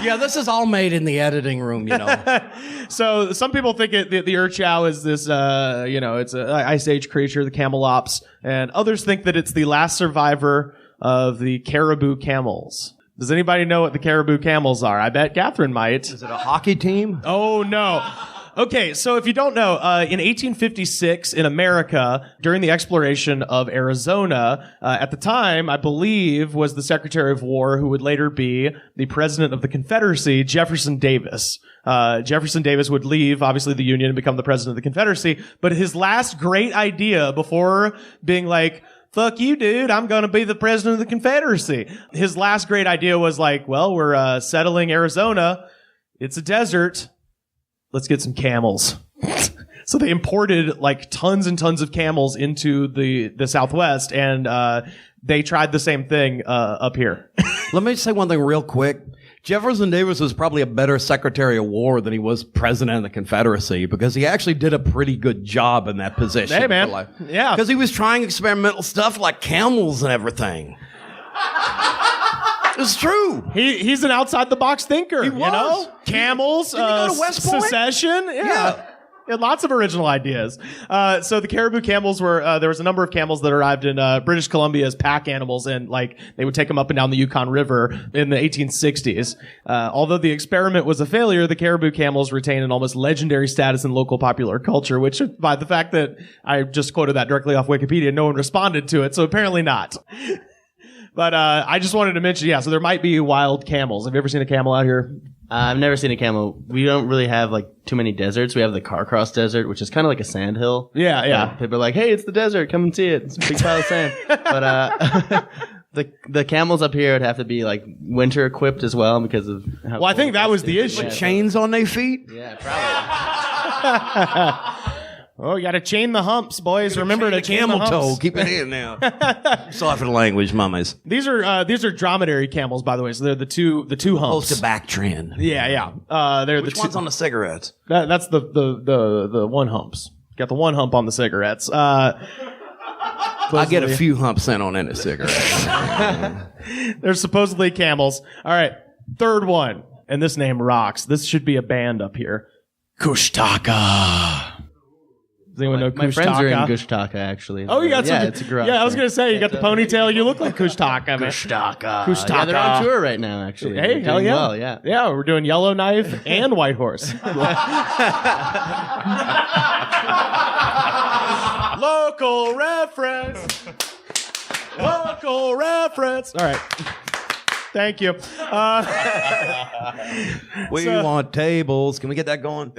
Yeah, this is all made in the editing room, you know. So some people think the Ur-Chow is this, it's an Ice Age creature, the Camelops, and others think that it's the last survivor of the caribou camels. Does anybody know what the caribou camels are? I bet Catherine might. Is it a hockey team? Oh, no. Okay, so if you don't know, in 1856 in America, during the exploration of Arizona, at the time, I believe, was the Secretary of War who would later be the President of the Confederacy, Jefferson Davis. Jefferson Davis would leave, obviously, the Union and become the President of the Confederacy, but his last great idea before being like, fuck you, dude, I'm going to be the President of the Confederacy. His last great idea was like, well, we're settling Arizona. It's a desert. Let's get some camels. So they imported like tons and tons of camels into the Southwest, and they tried the same thing up here. Let me say one thing real quick. Jefferson Davis was probably a better Secretary of War than he was President of the Confederacy because he actually did a pretty good job in that position. Hey, man. Yeah. Because he was trying experimental stuff like camels and everything. It's true. He's an outside the box thinker. He was. You know? Camels, Did he go to West Point? secession. Yeah. He had lots of original ideas. So the caribou camels were, there was a number of camels that arrived in British Columbia as pack animals, and like they would take them up and down the Yukon River in the 1860s. Although the experiment was a failure, the caribou camels retain an almost legendary status in local popular culture, which by the fact that I just quoted that directly off Wikipedia, no one responded to it, so apparently not. But I just wanted to mention, so there might be wild camels. Have you ever seen a camel out here? I've never seen a camel. We don't really have like too many deserts. We have the Carcross Desert, which is kind of like a sand hill. Yeah. People are like, hey, it's the desert. Come and see it. It's a big pile of sand. But the camels up here would have to be like winter equipped as well because of how I think that was the issue. With chains on their feet? Yeah, probably. Oh, you got to chain the humps, boys. Remember to chain the humps. Toe. Keep it in now. Sorry for the language, mummies. These are dromedary camels, by the way. So they're the two humps. Supposed to back trend. Yeah. They're Which the one's on the cigarettes? That's the one humps. Got the one hump on the cigarettes. I get a few humps in on any cigarette. They're supposedly camels. All right, third one, and this name rocks. This should be a band up here. Kushtaka. Does anyone know Kushtaka? My friends are in Kushtaka, actually. Oh, you got some. Yeah, it's a garage. Yeah, I was going to say, you got the ponytail. You look like Kushtaka, man. Kushtaka. Kushtaka. Yeah, they're on tour right now, actually. Hey, hell yeah. Well, yeah. Yeah, we're doing Yellowknife and Whitehorse. Local reference. Local reference. All right. Thank you. We want tables. Can we get that going?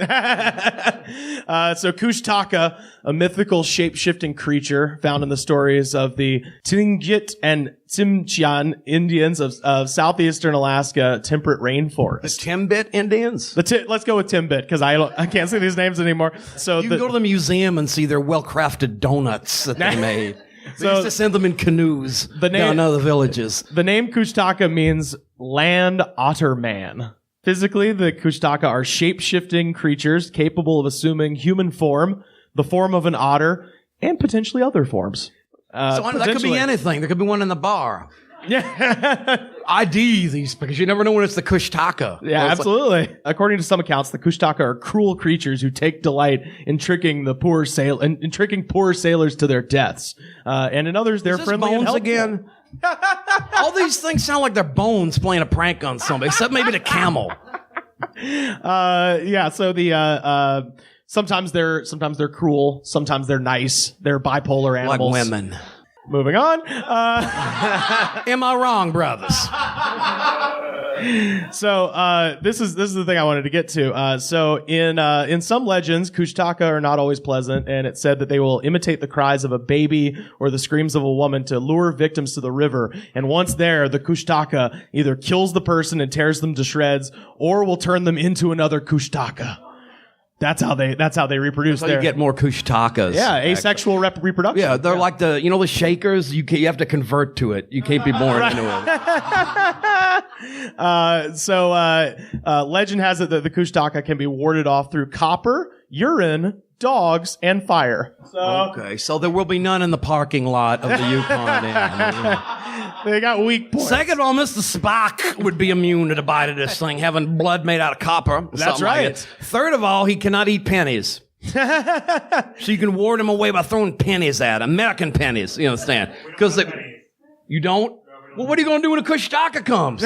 So Kushtaka, a mythical shape-shifting creature found in the stories of the Tlingit and Tsimshian Indians of southeastern Alaska temperate rainforest. The Timbit Indians? Let's go with Timbit because I can't say these names anymore. So you can go to the museum and see their well-crafted donuts that they made. They used to send them in canoes down other villages. The name Kushtaka means land otter man. Physically, the Kushtaka are shape-shifting creatures capable of assuming human form, the form of an otter, and potentially other forms. So that could be anything. There could be one in the bar. Yeah. ID these because you never know when it's the Kushtaka. Yeah, absolutely. According to some accounts, the Kushtaka are cruel creatures who take delight in tricking the poor sailors to their deaths. And in others, they're friendly and helpful. Again? All these things sound like they're bones playing a prank on somebody, except maybe the camel. So the sometimes they're cruel, sometimes they're nice. They're bipolar animals. Like women. Moving on. Am I wrong, brothers? So this is the thing I wanted to get to. So in some legends, kushtaka are not always pleasant, and it's said that they will imitate the cries of a baby or the screams of a woman to lure victims to the river. And once there, the kushtaka either kills the person and tears them to shreds, or will turn them into another kushtaka. That's how they reproduce. So you get more kushtakas. Yeah, asexual reproduction. Yeah, they're like the shakers. You have to convert to it. You can't be born into it. So legend has it that the kushtaka can be warded off through copper, urine, dogs, and fire. So Okay, so there will be none in the parking lot of the Yukon Inn. they got weak points. Second of all, Mr. Spock would be immune to the bite of this thing, having blood made out of copper. That's like right. it. Third of all, he cannot eat pennies. So you can ward him away by throwing pennies at him. American pennies, you understand? Because you don't? Well, what are you going to do when a kushtaka comes?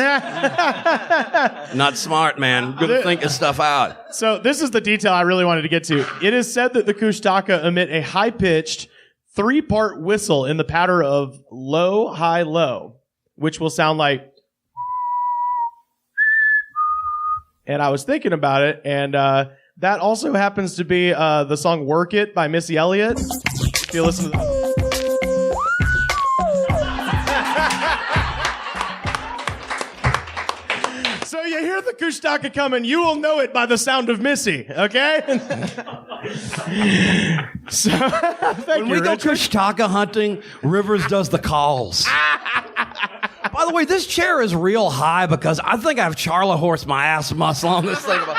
Not smart, man. Good to think this stuff out. So this is the detail I really wanted to get to. It is said that the kushtaka emit a high-pitched 3-part whistle in the pattern of low, high, low, which will sound like. And I was thinking about it, and that also happens to be the song "Work It" by Missy Elliott. If you listen to that. So you hear the kushtaka coming, you will know it by the sound of Missy, okay? So, When we go kushtaka hunting, Rivers does the calls. By the way, this chair is real high because I think I've Charlie horse my ass muscle on this thing about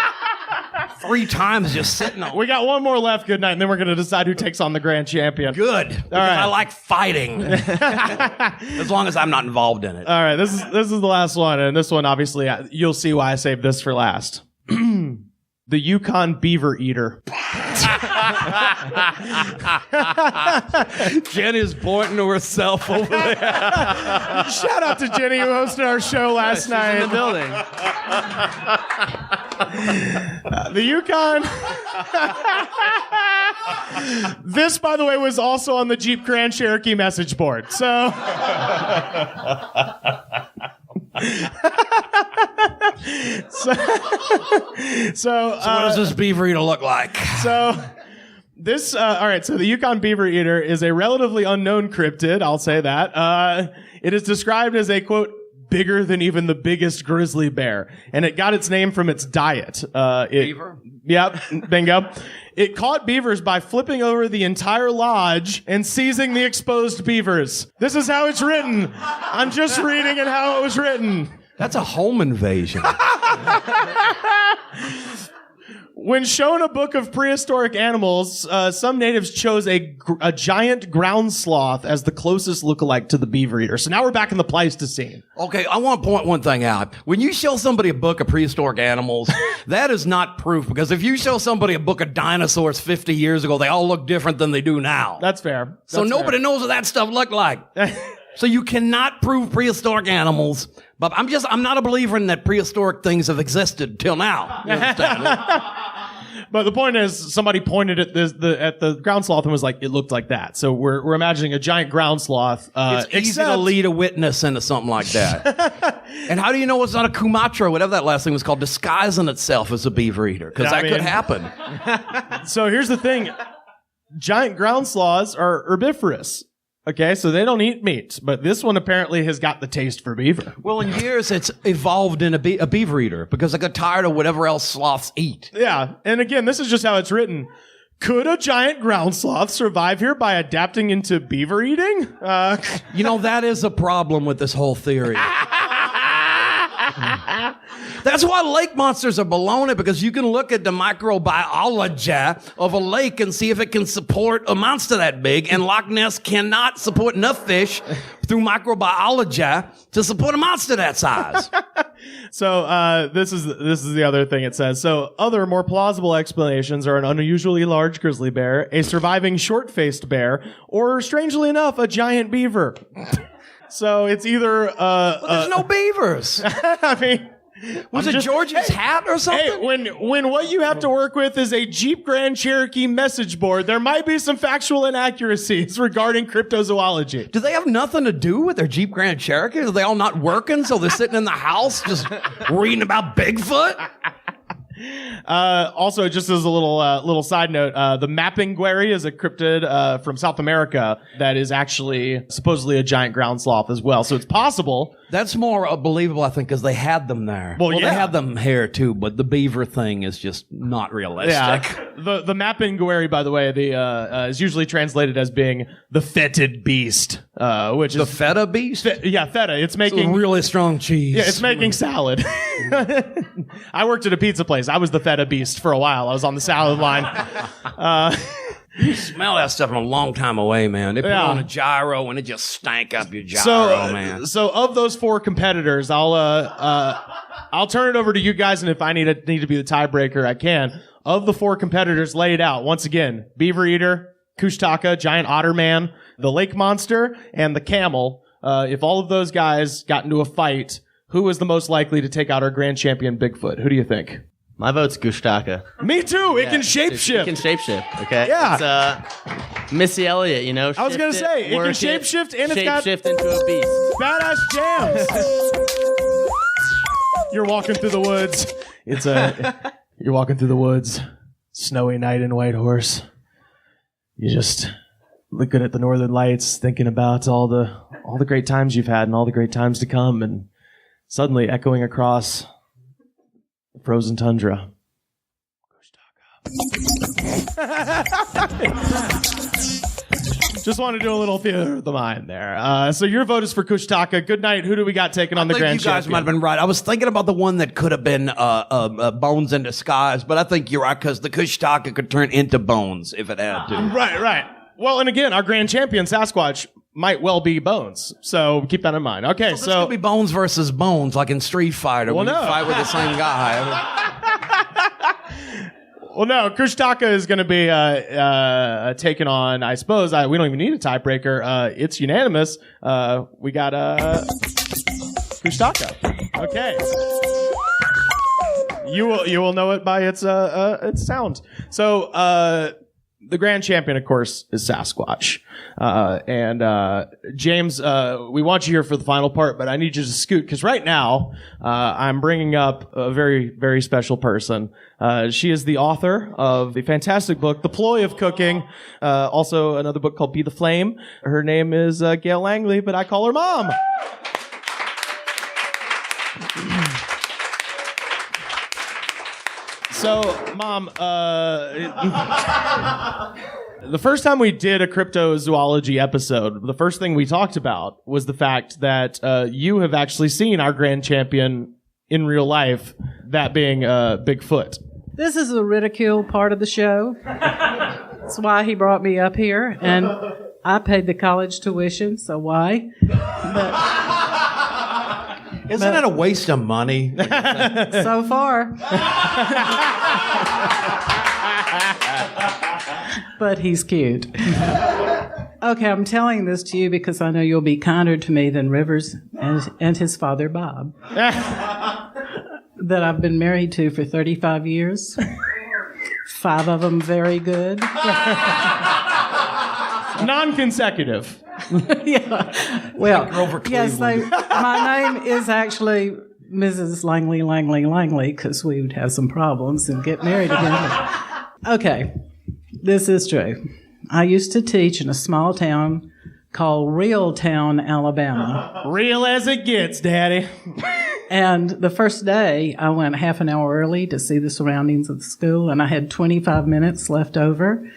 3 times just sitting on it. We got one more left, Goodnight, and then we're going to decide who takes on the grand champion. Good. Because right. I like fighting. As long as I'm not involved in it. All right, this is the last one, and this one, obviously, you'll see why I saved this for last. The Yukon beaver eater. Jenny's pointing to herself over there. Shout out to Jenny who hosted our show last night. in the building. The Yukon. This, by the way, was also on the Jeep Grand Cherokee message board. So what does this beaver eater look like? So this, all right, so the Yukon beaver eater is a relatively unknown cryptid, I'll say that. It is described as a, quote, bigger than even the biggest grizzly bear, and it got its name from its diet. Beaver? Yep, bingo. It caught beavers by flipping over the entire lodge and seizing the exposed beavers. This is how it's written. I'm just reading it how it was written. That's a home invasion. When shown a book of prehistoric animals, some natives chose a giant ground sloth as the closest lookalike to the beaver eater. So now we're back in the Pleistocene. Okay, I want to point one thing out. When you show somebody a book of prehistoric animals, that is not proof, because if you show somebody a book of dinosaurs 50 years ago, they all look different than they do now. That's fair. So nobody knows what that stuff looked like. So you cannot prove prehistoric animals, but I'm not a believer in that prehistoric things have existed till now. You understand? But the point is, somebody pointed at the ground sloth and was like, it looked like that. So we're imagining a giant ground sloth. It's easy to lead a witness into something like that. And how do you know it's not a Kumatra, whatever that last thing was called, disguising itself as a beaver eater? Because that could happen. So here's the thing. Giant ground sloths are herbivorous. Okay, so they don't eat meat, but this one apparently has got the taste for beaver. Well, in years, it's evolved in a beaver eater because I got tired of whatever else sloths eat. Yeah, and again, this is just how it's written. Could a giant ground sloth survive here by adapting into beaver eating? You know, that is a problem with this whole theory. That's why lake monsters are baloney, because you can look at the microbiology of a lake and see if it can support a monster that big, and Loch Ness cannot support enough fish through microbiology to support a monster that size. So this is the other thing it says. So other more plausible explanations are an unusually large grizzly bear, a surviving short-faced bear, or strangely enough, a giant beaver. So it's either There's no beavers. I mean, Was it George's hat or something? Hey, when what you have to work with is a Jeep Grand Cherokee message board, there might be some factual inaccuracies regarding cryptozoology. Do they have nothing to do with their Jeep Grand Cherokee? Are they all not working, so they're sitting in the house just reading about Bigfoot? Also, just as a little side note, the Mapinguari is a cryptid from South America that is actually supposedly a giant ground sloth as well. So it's possible. That's more believable, I think, because they had them there. Well, yeah. They had them here too, but the beaver thing is just not realistic. Yeah. The Mapinguari, by the way, is usually translated as being the fetid beast, which The is feta beast? feta. It's It's making really strong cheese. Yeah, it's making salad. I worked at a pizza place. I was the feta beast for a while. I was on the salad line. You smell that stuff from a long time away, man. They put it Yeah. on a gyro and it just stank up your gyro, man. So of those 4 competitors, I'll turn it over to you guys, and if I need to be the tiebreaker, I can. Of the 4 competitors laid out, once again, beaver eater, Kushtaka, giant otter man, the lake monster, and the camel. If all of those guys got into a fight, who is the most likely to take out our grand champion Bigfoot? Who do you think? My vote's Kushtaka. Me too. It can It shapeshift. can shapeshift. Okay. Yeah. It's, Missy Elliott, you know. I was gonna say, it can work shapeshift and it's got- shapeshift into a beast. Badass jams. You're walking through the woods. You're walking through the woods. Snowy night in Whitehorse. You just looking at the northern lights, thinking about all the great times you've had and all the great times to come, and suddenly echoing across the frozen tundra. Just want to do a little theater of the mind there. So your vote is for Kushtaka. Goodnight. Who do we got taking on the grand you guys champion? might have been right. I was thinking about the one that could have been bones in disguise, but I think you're right because the Kushtaka could turn into bones if it had to. Right. Well, and again, our grand champion, Sasquatch, might well be Bones. So keep that in mind. Okay, This could be bones versus bones, like in Street Fighter when you no. fight with the same guy. Well, no, Kushtaka is going to be taken on, I suppose. We don't even need a tiebreaker. It's unanimous. We got Kushtaka. Okay. You will know it by its sound. So the grand champion, of course, is Sasquatch. And James, we want you here for the final part, but I need you to scoot because right now I'm bringing up a very, very special person. She is the author of the fantastic book, The Ploy of Cooking. Also another book called Be the Flame. Her name is Gail Langley, but I call her Mom. So, Mom, the first time we did a cryptozoology episode, the first thing we talked about was the fact that you have actually seen our grand champion in real life, that being Bigfoot. This is the ridicule part of the show. That's why he brought me up here, and I paid the college tuition, so why? Isn't it a waste of money? So far. But he's cute. Okay, I'm telling this to you because I know you'll be kinder to me than Rivers and his father, Bob, that I've been married to for 35 years. 5 of them very good. Non-consecutive. Yeah. Well, yes, my name is actually Mrs. Langley, because we would have some problems and get married again. Okay, this is true. I used to teach in a small town called Reeltown, Alabama. Real as it gets, Daddy. And the first day, I went half an hour early to see the surroundings of the school, and I had 25 minutes left over.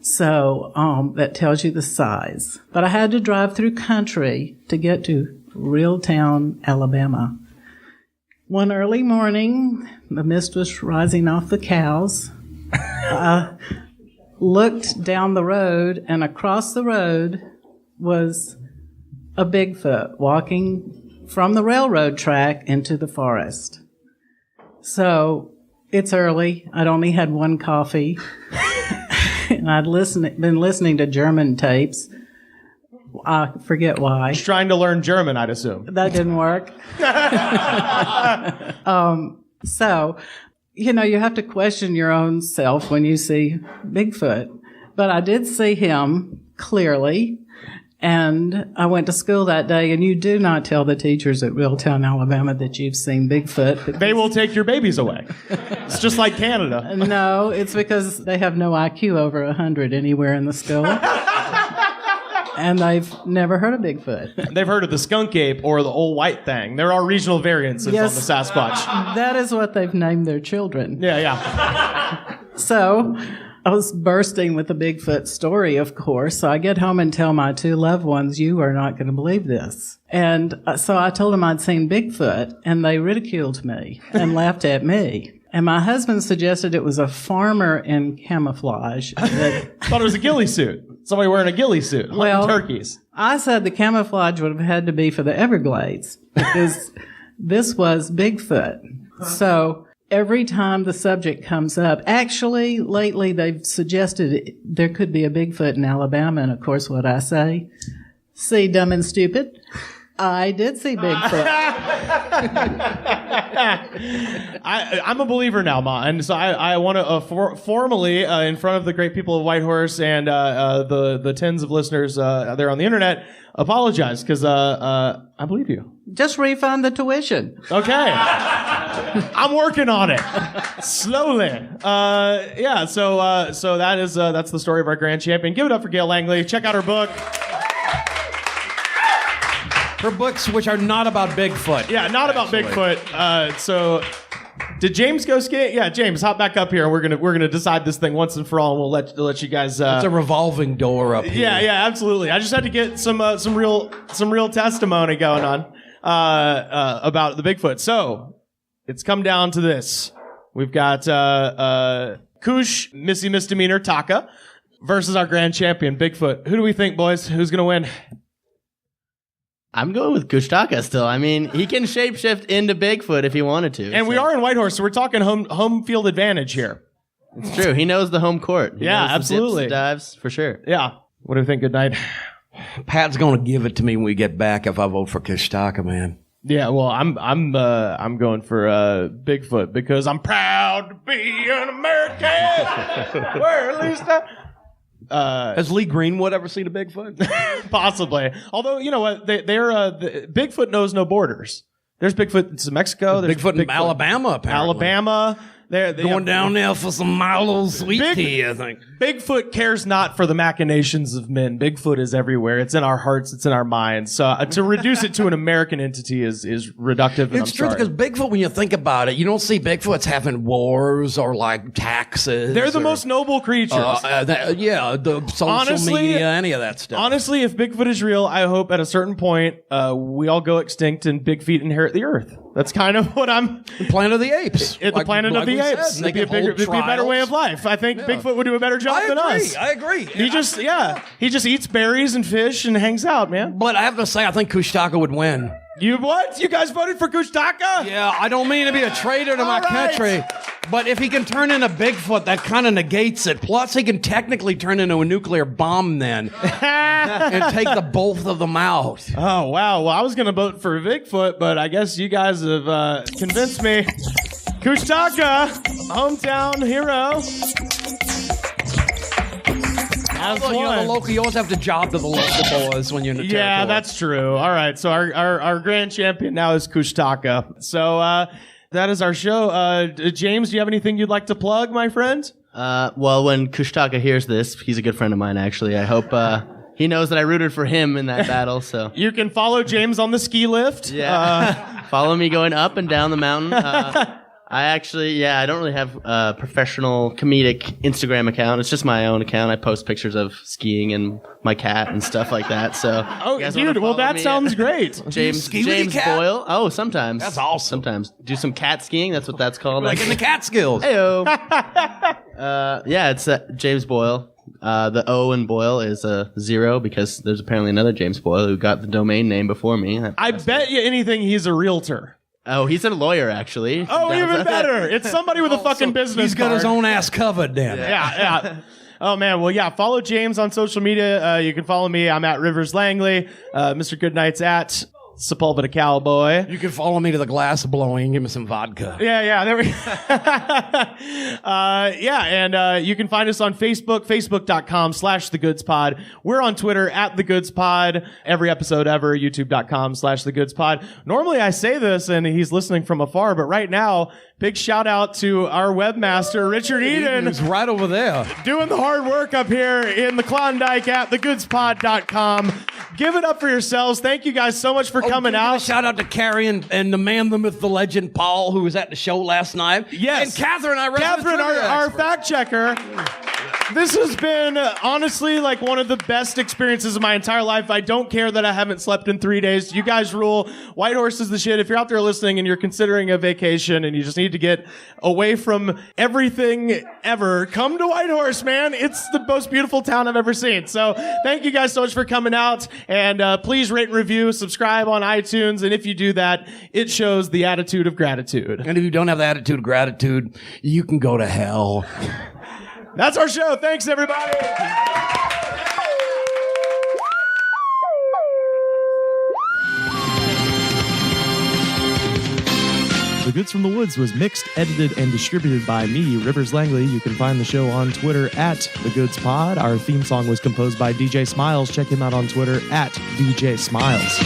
So that tells you the size. But I had to drive through country to get to Reeltown, Alabama. One early morning, the mist was rising off the cows. I looked down the road, and across the road was a Bigfoot walking from the railroad track into the forest. So it's early. I'd only had 1 coffee. And I'd been listening to German tapes. I forget why. He's trying to learn German, I'd assume. That didn't work. So, you have to question your own self when you see Bigfoot. But I did see him clearly, and I went to school that day, and you do not tell the teachers at Reeltown, Alabama that you've seen Bigfoot. They will take your babies away. It's just like Canada. No, it's because they have no IQ over 100 anywhere in the school. And they've never heard of Bigfoot. They've heard of the skunk ape or the old white thing. There are regional variances on the Sasquatch. That is what they've named their children. Yeah. So I was bursting with the Bigfoot story, of course. So I get home and tell my two loved ones, you are not going to believe this. And so I told them I'd seen Bigfoot, and they ridiculed me and laughed at me. And my husband suggested it was a farmer in camouflage. Thought it was a ghillie suit. Somebody wearing a ghillie suit, hunting turkeys. I said the camouflage would have had to be for the Everglades because this was Bigfoot. So every time the subject comes up, actually, lately they've suggested there could be a Bigfoot in Alabama. And of course, what I say, see, dumb and stupid. I did see Bigfoot. I'm a believer now, Ma, and so I want to formally, in front of the great people of Whitehorse and the tens of listeners there on the internet, apologize because I believe you. Just refund the tuition. Okay, I'm working on it slowly. Yeah, so that's the story of our grand champion. Give it up for Gail Langley. Check out her book. Her books, which are not about Bigfoot. Yeah, not about Bigfoot. So, did James go skate? Yeah, James, hop back up here. We're gonna decide this thing once and for all, and we'll let you guys. It's a revolving door up here. Yeah, absolutely. I just had to get some real testimony going on about the Bigfoot. So, it's come down to this. We've got Kush Missy Misdemeanor Taka versus our grand champion Bigfoot. Who do we think, boys? Who's gonna win? I'm going with Kushtaka still. I mean, he can shapeshift into Bigfoot if he wanted to. And we are in Whitehorse, so we're talking home field advantage here. It's true. He knows the home court. He knows absolutely. The dips, the dives, for sure. Yeah. What do you think, Goodnight? Pat's going to give it to me when we get back if I vote for Kushtaka, man. Yeah, well, I'm going for Bigfoot because I'm proud to be an American. Where at least has Lee Greenwood ever seen a Bigfoot? Possibly. Although, you know what? Bigfoot knows no borders. There's Bigfoot in Mexico. There's Bigfoot in Alabama, apparently. Alabama. Going down there for some Milo sweet tea, I think. Bigfoot cares not for the machinations of men. Bigfoot is everywhere. It's in our hearts. It's in our minds. So to reduce it to an American entity is reductive. It's true because Bigfoot, when you think about it, you don't see Bigfoots having wars or like taxes. They're the most noble creatures. The social media, any of that stuff. Honestly, if Bigfoot is real, I hope at a certain point we all go extinct and Big Feet inherit the earth. That's kind of what I'm. The Planet of the Apes. The Planet of the Apes. It'd be a better way of life. I think Bigfoot would do a better job than us. I agree. He just eats berries and fish and hangs out, man. But I have to say, I think Kushtaka would win. You what? You guys voted for Kushtaka? Yeah, I don't mean to be a traitor to my country, but if he can turn into Bigfoot, that kind of negates it. Plus, he can technically turn into a nuclear bomb then and take the both of them out. Oh, wow. Well, I was going to vote for Bigfoot, but I guess you guys have convinced me. Kushtaka, hometown hero. You always have to job to the local boys when you're in the territory. Yeah, that's true. All right, so our grand champion now is Kushtaka. So that is our show. James, do you have anything you'd like to plug, my friend? Well, when Kushtaka hears this, he's a good friend of mine, actually. I hope he knows that I rooted for him in that battle. So you can follow James on the ski lift. Yeah, follow me going up and down the mountain. I don't really have a professional comedic Instagram account. It's just my own account. I post pictures of skiing and my cat and stuff like that. So, dude, well, that sounds great. James Boyle. Oh, sometimes. That's awesome. Sometimes. Do some cat skiing. That's what that's called. Like in the Catskills. Heyo. It's James Boyle. The O in Boyle is a 0 because there's apparently another James Boyle who got the domain name before me. I bet you anything he's a realtor. Oh, he's a lawyer, actually. Oh, even better. It's somebody with a fucking business He's got card. his own ass covered then. Yeah. Oh, man. Well, yeah, follow James on social media. You can follow me. I'm at Rivers Langley. Mr. Goodnight's at Sepulveda Cowboy. You can follow me to the glass blowing. Give me some vodka. Yeah, there we go. And you can find us on Facebook, facebook.com/thegoodspod. We're on Twitter at thegoodspod. Every episode ever, youtube.com/thegoodspod. Normally I say this and he's listening from afar, but right now, big shout out to our webmaster, Richard Eden. Who's right over there. Doing the hard work up here in the Klondike at thegoodspod.com. Give it up for yourselves. Thank you guys so much for coming out. Shout out to Carrie and the man, the myth, the legend, Paul, who was at the show last night. Yes. And Catherine, our fact checker. This has been, honestly, like one of the best experiences of my entire life. I don't care that I haven't slept in 3 days. You guys rule. Whitehorse is the shit. If you're out there listening and you're considering a vacation and you just need to get away from everything ever, come to Whitehorse, man. It's the most beautiful town I've ever seen. So thank you guys so much for coming out. And please rate and review, subscribe on iTunes. And if you do that, it shows the attitude of gratitude. And if you don't have the attitude of gratitude, you can go to hell. That's our show. Thanks, everybody. The Goods from the Woods was mixed, edited, and distributed by me, Rivers Langley. You can find the show on Twitter at TheGoodsPod. Our theme song was composed by DJ Smiles. Check him out on Twitter at DJ Smiles.